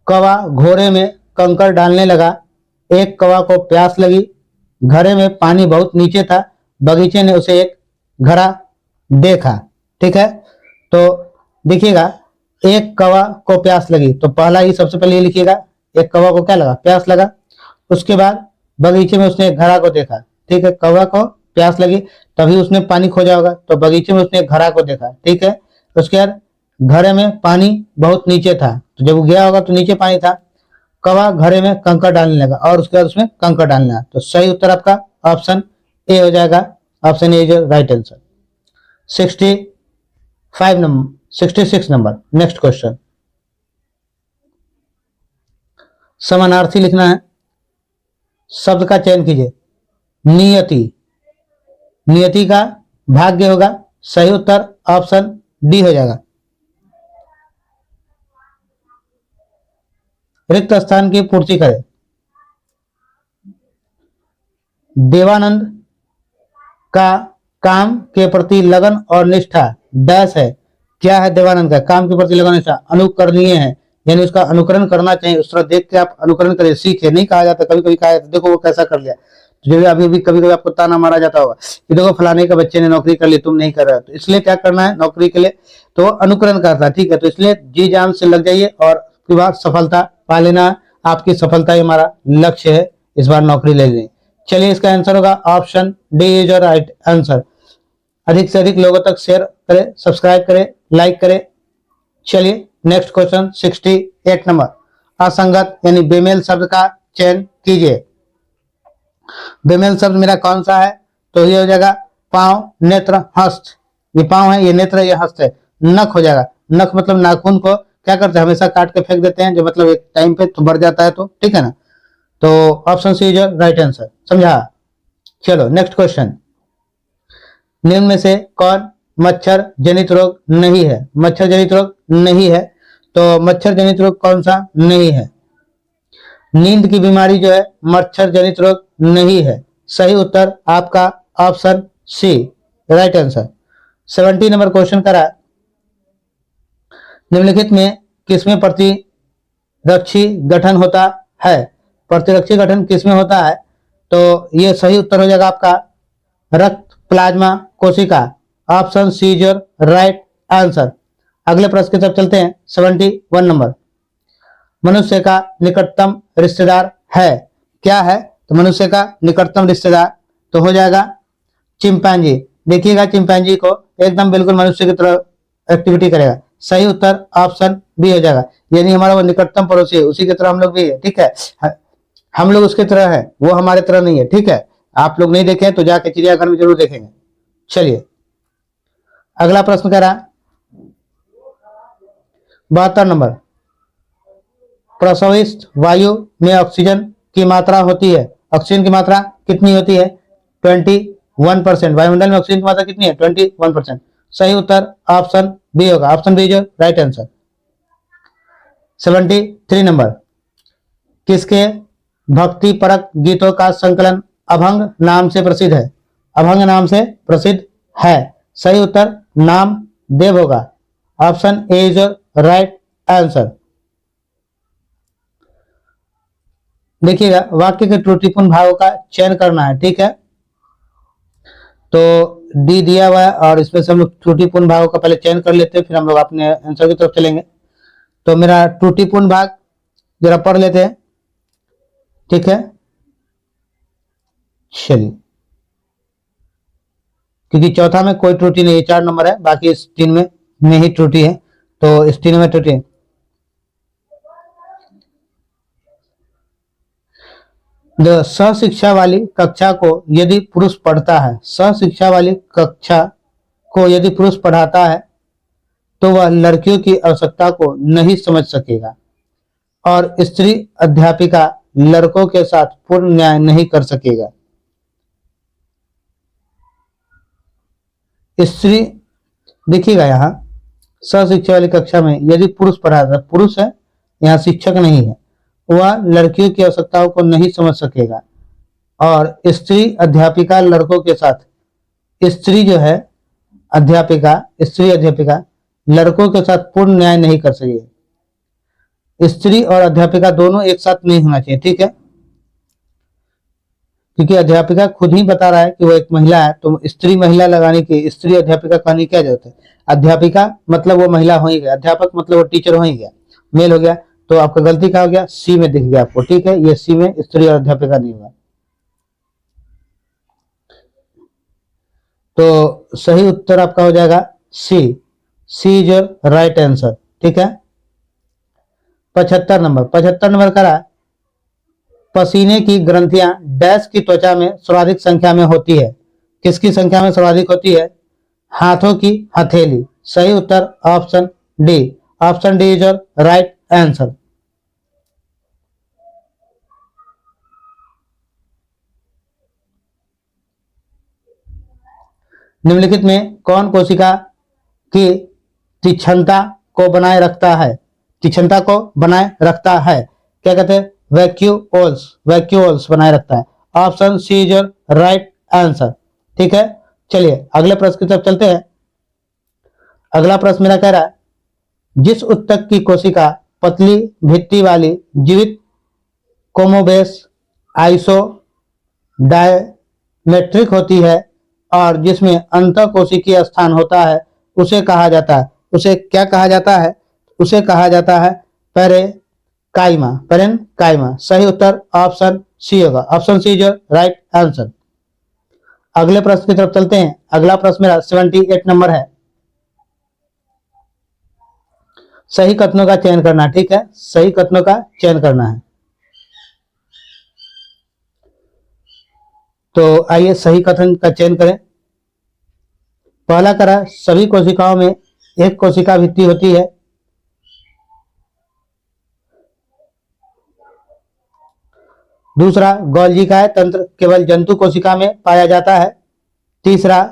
कौवा घोड़े में कंकड़ डालने लगा, एक कौवा को प्यास लगी, घड़े में पानी बहुत नीचे था, बगीचे ने उसे एक घड़ा देखा, ठीक है। तो देखिएगा, एक कौवा को प्यास लगी, तो पहला ही सबसे पहले ये लिखिएगा, एक कौवा को क्या लगा, प्यास लगा। उसके बाद बगीचे में उसने एक घड़ा को देखा, ठीक है, कौवा को प्यास लगी तभी उसने पानी खोजा होगा, तो बगीचे में उसने एक घड़ा को देखा, ठीक है। उसके बाद घड़े में पानी बहुत नीचे था, तो जब वो गया होगा तो नीचे पानी था, कौवा घड़े में कंकड़ डालने लगा और उसके बाद उसमें कंकड़ डालने लगा। तो सही उत्तर आपका ऑप्शन ए हो जाएगा, option A is right answer. 65 number, 66 number, next question. समानार्थी लिखना है, शब्द का चयन कीजिए। नियति, नियति का भाग्य होगा, सही उत्तर ऑप्शन डी हो जाएगा। रिक्त स्थान की पूर्ति करें। देवानंद का काम के प्रति लगन और निष्ठा डैश है, क्या है देवानंद का काम के प्रति लगन निष्ठा, अनुकरणीय है, यानी उसका अनुकरण करना चाहिए, उस तरह देख के आप अनुकरण करें, सीखे। नहीं कहा जाता, कभी कभी कहा जाता देखो वो कैसा कर लिया, जो अभी भी कभी कभी आपको ताना मारा जाता होगा कि देखो फलाने के बच्चे ने नौकरी कर ली, तुम नहीं कर रहे, तो इसलिए क्या करना है नौकरी के लिए, तो अनुकरण करता है, ठीक है। तो इसलिए जी जान से लग जाइए और उसके बाद सफलता पा लेना, आपकी सफलता ही हमारा लक्ष्य है, इस बार नौकरी ले लें। चलिए इसका आंसर होगा option D is your right answer. अधिक से अधिक लोगों तक शेयर करें, सब्सक्राइब करें, लाइक करें। चलिए नेक्स्ट क्वेश्चन 68 नंबर, असंगत यानी बेमेल शब्द का चयन कीजिए। बेमेल शब्द मेरा कौन सा है, तो ये हो जाएगा पांव, नेत्र, हस्त। ये पांव है, ये नेत्र है, ये हस्त है। नख हो जाएगा, नख मतलब नाखून को क्या करते हैं, हमेशा काट के फेंक देते हैं, जो मतलब एक टाइम पे तो बढ़ जाता है, तो ठीक है ना। तो option C is right answer, समझा। चलो नेक्स्ट क्वेश्चन, निम्न में से कौन मच्छर जनित रोग नहीं है, मच्छर जनित रोग नहीं है, तो मच्छर जनित रोग कौन सा नहीं है। नींद की बीमारी जो है मच्छर जनित रोग नहीं है, सही उत्तर आपका option C right answer. 70 number question करा, निम्नलिखित में किसमें प्रतिरक्षी गठन होता है, प्रतिरक्षी गठन किसमें होता है, तो ये सही उत्तर हो जाएगा आपका रक्त प्लाज्मा कोशिका, option C is your right answer. अगले प्रश्न की तरफ चलते हैं। 71 नंबर, मनुष्य का निकटतम रिश्तेदार है, क्या है, तो मनुष्य का निकटतम रिश्तेदार तो हो जाएगा चिंपैंजी। देखिएगा चिंपैंजी को एकदम बिल्कुल मनुष्य की तरह एक्टिविटी करेगा, सही उत्तर ऑप्शन बी हो जाएगा, यानी हमारा वो निकटतम पड़ोसी है, उसी की तरह हम लोग भी है, ठीक है। हम लोग उसकी तरह है, वो हमारे तरह नहीं है, ठीक है। आप लोग नहीं देखे तो जाके चिड़ियाघर में जरूर देखेंगे। चलिए अगला प्रश्न कह रहा 72 नंबर, प्रस्रावित वायु में ऑक्सीजन की मात्रा होती है, ऑक्सीजन की मात्रा कितनी होती है, 21%। वायुमंडल में ऑक्सीजन की मात्रा कितनी है, 21%। सही उत्तर ऑप्शन बी होगा, ऑप्शन बी जो राइट आंसर। 73 नंबर, किसके भक्ति परक गीतों का संकलन अभंग नाम से प्रसिद्ध है, अभंग नाम से प्रसिद्ध है, सही उत्तर नाम देव होगा, option A is right answer. देखिएगा वाक्य के त्रुटिपूर्ण भागों का चयन करना है, ठीक है। तो डी दिया हुआ है और इसमें से हम लोग त्रुटिपूर्ण भागों का पहले चयन कर लेते हैं, फिर हम लोग अपने आंसर की तरफ चलेंगे। तो मेरा त्रुटिपूर्ण भाग जरा पढ़ लेते हैं, ठीक है। चलिए, क्योंकि चौथा में कोई त्रुटि नहीं है, 4 नंबर है, बाकी इस 3 में ही त्रुटि है, तो इस 3 में त्रुटि है। सहशिक्षा वाली कक्षा को यदि पुरुष पढ़ता है, सहशिक्षा वाली कक्षा को यदि पुरुष पढ़ाता है तो वह लड़कियों की आवश्यकता को नहीं समझ सकेगा और स्त्री अध्यापिका लड़कों के साथ पूर्ण न्याय नहीं कर सकेगा। स्त्री, देखिएगा यहाँ सहशिक्षा वाली कक्षा में यदि पुरुष पढ़ाता, पुरुष है यहाँ शिक्षक नहीं है, वह लड़कियों की आवश्यकताओं को नहीं समझ सकेगा और स्त्री अध्यापिका लड़कों के साथ, स्त्री जो है अध्यापिका, स्त्री अध्यापिका लड़कों के साथ पूर्ण न्याय नहीं कर सकेगी। स्त्री और अध्यापिका दोनों एक साथ नहीं होना चाहिए, ठीक है, क्योंकि अध्यापिका खुद ही बता रहा है कि वो एक महिला है, तो स्त्री महिला लगाने की, स्त्री अध्यापिका कहने क्या जरूरत है। अध्यापिका मतलब वो महिला हो ही गया, अध्यापक मतलब वो टीचर हो ही गया, मेल हो गया, तो आपका गलती क्या हो गया, सी में दिख गया आपको, ठीक है, ये सी में स्त्री और अध्यापिका नहीं हुआ। तो सही उत्तर आपका हो जाएगा सी, C is your right answer, ठीक है। 75 नंबर करा, पसीने की ग्रंथियां डैश की त्वचा में सर्वाधिक संख्या में होती है, किसकी संख्या में सर्वाधिक होती है, हाथों की हथेली। सही उत्तर option D, option D is your right answer. निम्नलिखित में कौन कोशिका की तीक्ष्णता को बनाए रखता है, तीक्ष्णता को बनाए रखता है, क्या कहते हैं, वैक्यूओल्स, वैक्यूओल्स बनाए रखता है। Option C is your right answer, ठीक है। चलिए अगले प्रश्न की तरफ चलते हैं। अगला प्रश्न मेरा कह रहा है, जिस उत्तक की कोशिका पतली भित्ति वाली जीवित कोमोबेस आइसो डायमेट्रिक होती है और जिसमें अंतःकोशिकीय स्थान होता है, उसे कहा जाता है, उसे क्या कहा जाता है, उसे कहा जाता है पेरेकाइमा, पेरेनकाइमा। सही उत्तर ऑप्शन सी होगा, option C is right answer. अगले प्रश्न की तरफ चलते हैं। अगला प्रश्न मेरा 78 नंबर है। सही कथनों का चयन करना, ठीक है, सही कथनों का चयन करना है। तो आइए सही कथन का चयन करें। पहला करा, सभी कोशिकाओं में एक कोशिका भित्ति होती है। दूसरा, गोल्जिकाय तंत्र केवल जंतु कोशिका में पाया जाता है। तीसरा,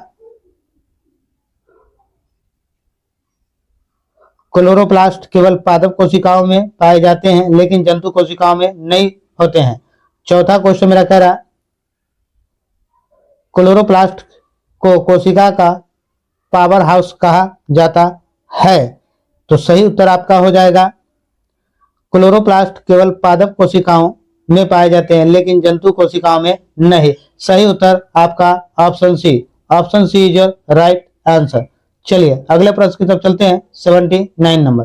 क्लोरोप्लास्ट केवल पादप कोशिकाओं में पाए जाते हैं लेकिन जंतु कोशिकाओं में नहीं होते हैं। चौथा क्वेश्चन मेरा कह रहा, क्लोरोप्लास्ट को कोशिका का पावर हाउस कहा जाता है। तो सही उत्तर आपका हो जाएगा, क्लोरोप्लास्ट केवल पादप कोशिकाओं में पाए जाते हैं लेकिन जंतु कोशिकाओं में नहीं। सही उत्तर आपका option C, option C is right answer. चलिए अगले प्रश्न की तरफ चलते हैं। 79 नंबर,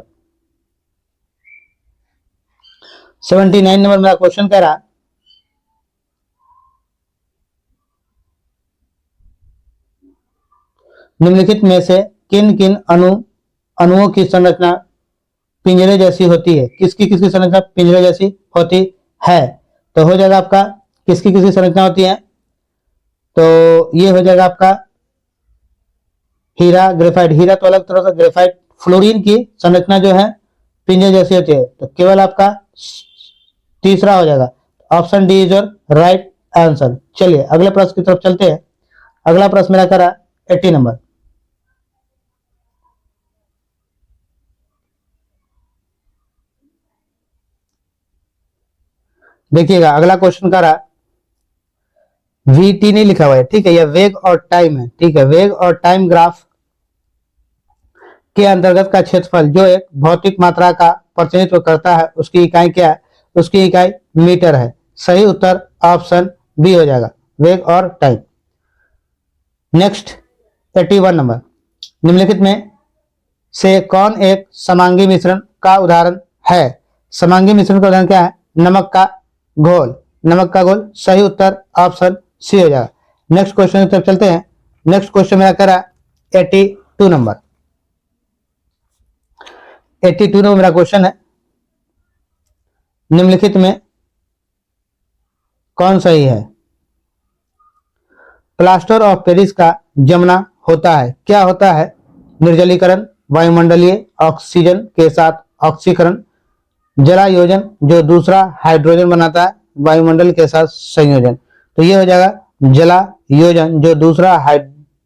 79 नंबर मेरा क्वेश्चन कह रहा, निम्नलिखित में से किन किन अणुओं की संरचना पिंजरे जैसी होती है, किसकी किसकी संरचना पिंजरे जैसी होती है। तो हो जाएगा आपका किसकी किसकी संरचना होती है, तो ये हो जाएगा आपका हीरा, ग्रेफाइट, हीरा तो अलग तरह से, ग्रेफाइट, फ्लोरीन की संरचना जो है पिंजरे जैसी होती है। तो केवल आपका तीसरा हो जाएगा, option D is right answer. चलिए अगले प्रश्न की तरफ चलते हैं। अगला प्रश्न मेरा करा 80 नंबर। देखिएगा अगला क्वेश्चन करा, वीटी नहीं लिखा हुआ है, ठीक है, यह वेग और टाइम है, ठीक है, वेग और टाइम ग्राफ के अंतर्गत का क्षेत्रफल जो एक भौतिक मात्रा का प्रतिनिधित्व करता है उसकी इकाई क्या है, उसकी इकाई मीटर है। सही उत्तर ऑप्शन बी हो जाएगा, वेग और टाइम। नेक्स्ट 81 नंबर, निम्नलिखित में से कौन एक समांगी मिश्रण का उदाहरण है। समांगी मिश्रण का उदाहरण क्या है, नमक का घोल, नमक का घोल। सही उत्तर ऑप्शन सी हो जाएगा। नेक्स्ट क्वेश्चन की तरफ चलते हैं। नेक्स्ट क्वेश्चन मेरा करा 82 नंबर, 82 नंबर मेरा क्वेश्चन है, निम्नलिखित में कौन सही है? प्लास्टर ऑफ पेरिस का जमना होता है, क्या होता है? निर्जलीकरण, वायुमंडलीय ऑक्सीजन के साथ ऑक्सीकरण, जलायोजन जो दूसरा हाइड्रोजन बनाता है वायुमंडल के साथ संयोजन। तो ये हो जाएगा जलायोजन जो दूसरा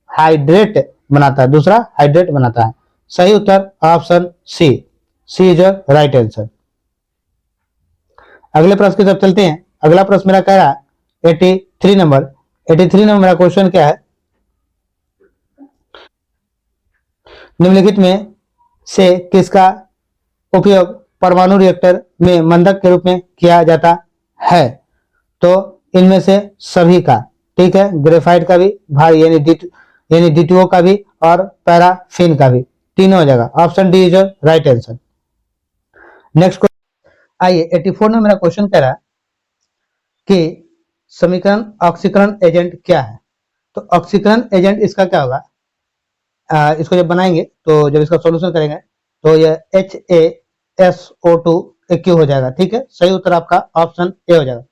हाइड्रेट बनाता है, दूसरा हाइड्रेट बनाता है। सही उत्तर option C, C is right answer. अगले प्रश्न की तरफ चलते हैं। अगला प्रश्न मेरा कह रहा है 83 नंबर। 83 नंबर मेरा क्वेश्चन क्या है? निम्नलिखित में से किसका उपयोग परमाणु रिएक्टर में मंदक के रूप में किया जाता है? तो इनमें से सभी का, ठीक है, ग्रेफाइट का भी भाई यानी D2O का भी और पैराफिन का भी, तीनों हो जाएगा। Option D is right answer. Next आइए 84 में मेरा क्वेश्चन कह रहा है कि समीकरण ऑक्सीकरण एजेंट क्या है? तो ऑक्सीकरण एजेंट इसका क्या होगा? इसको जब बनाएंगे तो जब इसका सॉल्यूशन करेंगे तो ये HaSO2 क्यू हो जाएगा, ठीक है। सही उत्तर आपका ऑप्शन ए हो जाएगा।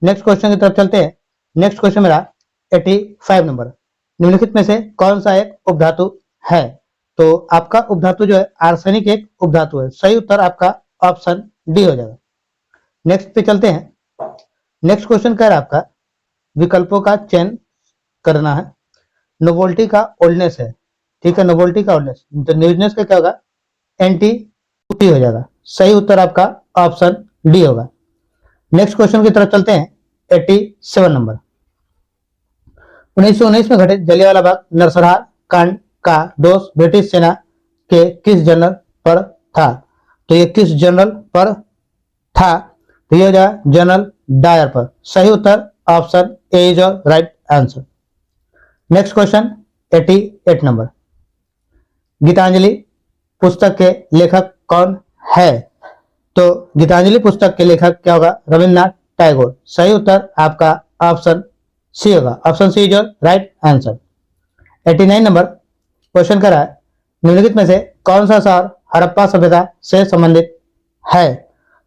नेक्स्ट क्वेश्चन की तरफ चलते हैं। नेक्स्ट क्वेश्चन मेरा 85 नंबर। निम्नलिखित में से कौन सा एक उपधातु है? तो आपका उपधातु जो है आर्सेनिक एक उपधातु है। सही उत्तर आपका ऑप्शन डी हो जाएगा। नेक्स्ट पे चलते हैं। नेक्स्ट क्वेश्चन कह रहा है आपका विकल्पों का चयन करना है। नोवोल्टी का ओल्डनेस है, ठीक है, नोवोल्टी का ओल्डनेस, तो न्यूजनेस का क्या होगा? एंटी हो जाएगा। सही उत्तर आपका ऑप्शन डी होगा। नेक्स्ट क्वेश्चन की तरफ चलते हैं 87 नंबर। 1919 में घटित जलियांवाला बाग नरसंहार कांड का दोष ब्रिटिश सेना के किस जनरल पर था? तो ये किस जनरल पर था? तो ये हो जाएगा जनरल डायर पर। सही उत्तर option A is right answer. Next question 88 number. Gitanjali पुस्तक के लेखक कौन है? तो गीतांजलि पुस्तक के लेखक क्या होगा? रविन्द्रनाथ टैगोर। सही उत्तर आपका ऑप्शन सी होगा। Option C is right answer. 89 number question कर रहा है निम्नलिखित में से कौन सा शहर हड़प्पा सभ्यता से संबंधित है?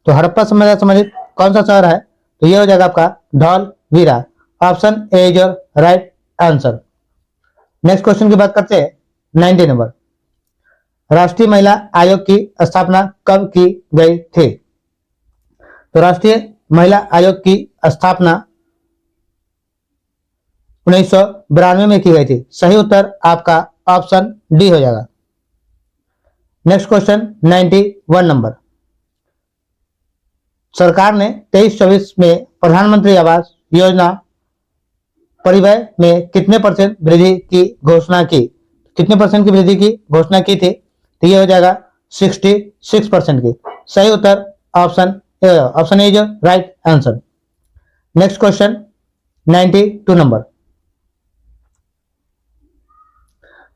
तो हड़प्पा सभ्यता से संबंधित कौन सा शहर है? तो ये हो जाएगा आपका Dholavira. Option A is right answer. Next question की बात करते हैं 90 नंबर। राष्ट्रीय महिला आयोग की स्थापना कब की गई थी? तो राष्ट्रीय महिला आयोग की स्थापना 1992 में की गई थी। सही उत्तर आपका ऑप्शन डी हो जाएगा। Next question 91 number. सरकार ने 23-24 में प्रधानमंत्री आवास योजना परिव्यय में कितने % वृद्धि की घोषणा की? कितने % की वृद्धि की घोषणा की थी? तो ये हो जाएगा 66% की। सही उत्तर option A is right answer. Next question 92 number.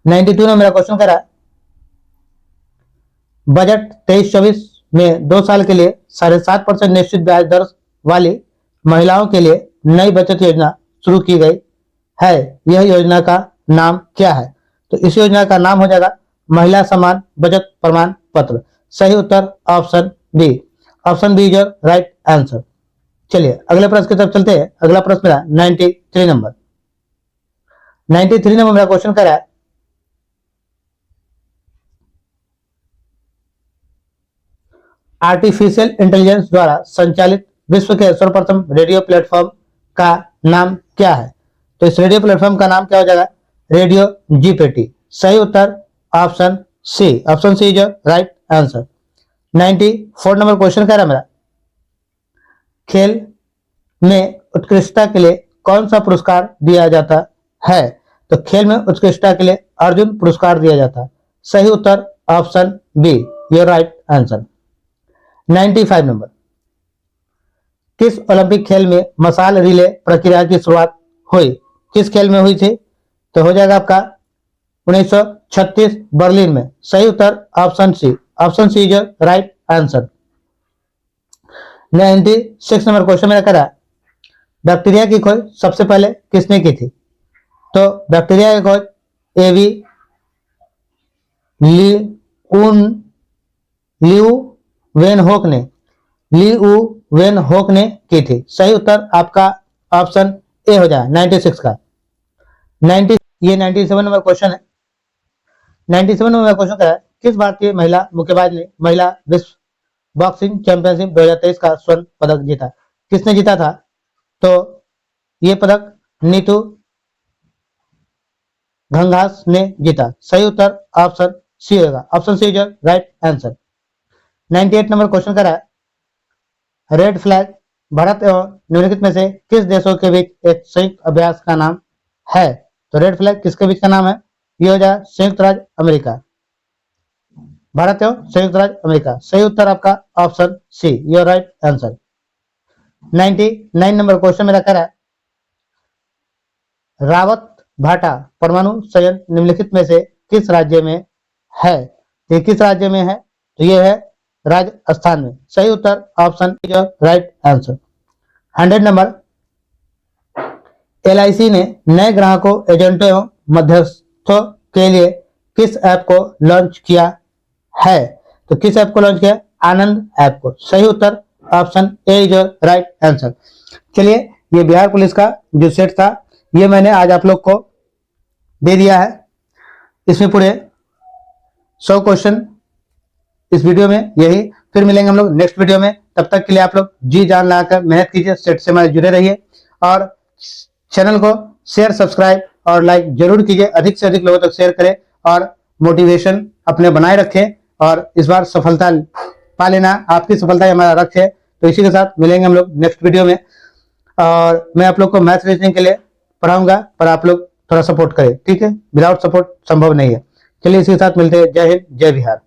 92 में मेरा क्वेश्चन कह रहा है बजट 23-24 में 2 साल के लिए 7.5% निश्चित ब्याज दर वाली महिलाओं के लिए नई बचत योजना शुरू की गई है। यह योजना का नाम क्या है? तो इस योजना का नाम हो जाएगा महिला सम्मान बचत प्रमाण पत्र। सही उत्तर option B. Option B is right answer. चलिए अगले प्रश्न की तरफ चलते हैं। अगला प्रश्न मेरा 93 नंबर। 93 नंबर मेरा क्वेश्चन कर रहा है आर्टिफिशियल इंटेलिजेंस द्वारा संचालित विश्व के सर्वप्रथम रेडियो प्लेटफॉर्म का नाम क्या है? तो इस रेडियो प्लेटफॉर्म का नाम क्या हो जाएगा? Radio GPT. सही उत्तर option C. Option C is right answer. 94 number question कह रहा मेरा खेल में उत्कृष्टता के लिए कौन सा पुरस्कार दिया जाता है? तो खेल में उत्कृष्टता के लिए अर्जुन पुरस्कार दिया जाता है। सही उत्तर option B, your right answer. 95 number. किस ओलंपिक खेल में मशाल रिले प्रक्रिया की शुरुआत हुई? किस खेल में हुई थी? तो हो जाएगा आपका 1936 बर्लिन में। सही उत्तर option C. Option C is right answer. 96 number question मेरा कह रहा है बैक्टीरिया की खोज सबसे पहले किसने की थी? तो बैक्टीरिया की खोज एवी लियू वेन होक ने की थी। सही उत्तर आपका ऑप्शन ए हो जाए 96 का। 90 ये 97 नंबर क्वेश्चन है। 97 नंबर क्वेश्चन क्या है, किस भारतीय महिला मुक्केबाज ने महिला विश्व बॉक्सिंग चैंपियनशिप 2023 का स्वर्ण पदक जीता? किसने जीता था? तो ये पदक नीतू घंघास ने जीता। सही उत्तर ऑप्शन सी होगा। Option C is right answer. 98 number question कर रहा है, रेड फ्लैग भारत एवं निम्नलिखित में से किस देशों के बीच एक संयुक्त अभ्यास का नाम है? तो रेड फ्लैग किसके बीच का नाम है? ये हो जाए संयुक्त राज्य अमेरिका। भारत एवं संयुक्त राज्य अमेरिका। सही उत्तर आपका option C, your right answer. 99 number question मेरा कह रहा है, रावत भाटा परमाणु संयंत्र निम्नलिखित में से किस राज्य में है? ये किस राज्य में है? तो ये है राजस्थान में। सही उत्तर option is right answer. 100 number, LIC ने नए ग्राहकों, एजेंटों एवं मध्यस्थों के लिए किस ऐप को लॉन्च किया है? तो किस ऐप को लॉन्च किया? आनंद ऐप को। सही उत्तर option A is right answer. चलिए, ये बिहार पुलिस का जो सेट था ये मैंने आज आप लोग को दे दिया है। इसमें पूरे 100 क्वेश्चन इस वीडियो में यही। फिर मिलेंगे हम लोग नेक्स्ट वीडियो में। तब तक के लिए आप लोग जी जान लगाकर मेहनत कीजिए, सेट से हमारे जुड़े रहिए और चैनल को शेयर, सब्सक्राइब और लाइक जरूर कीजिए। अधिक से अधिक लोगों तक शेयर करें और मोटिवेशन अपने बनाए रखें और इस बार सफलता पा लेना। आपकी सफलता ही हमारा लक्ष्य है। तो इसी के साथ मिलेंगे हम लोग नेक्स्ट वीडियो में। और मैं आप लोग को मैथ्स रीजनिंग के लिए पढ़ाऊंगा, पर आप लोग थोड़ा सपोर्ट करें, ठीक है? विदाउट सपोर्ट संभव नहीं है। चलिए, इसी के साथ मिलते हैं। जय हिंद, जय बिहार।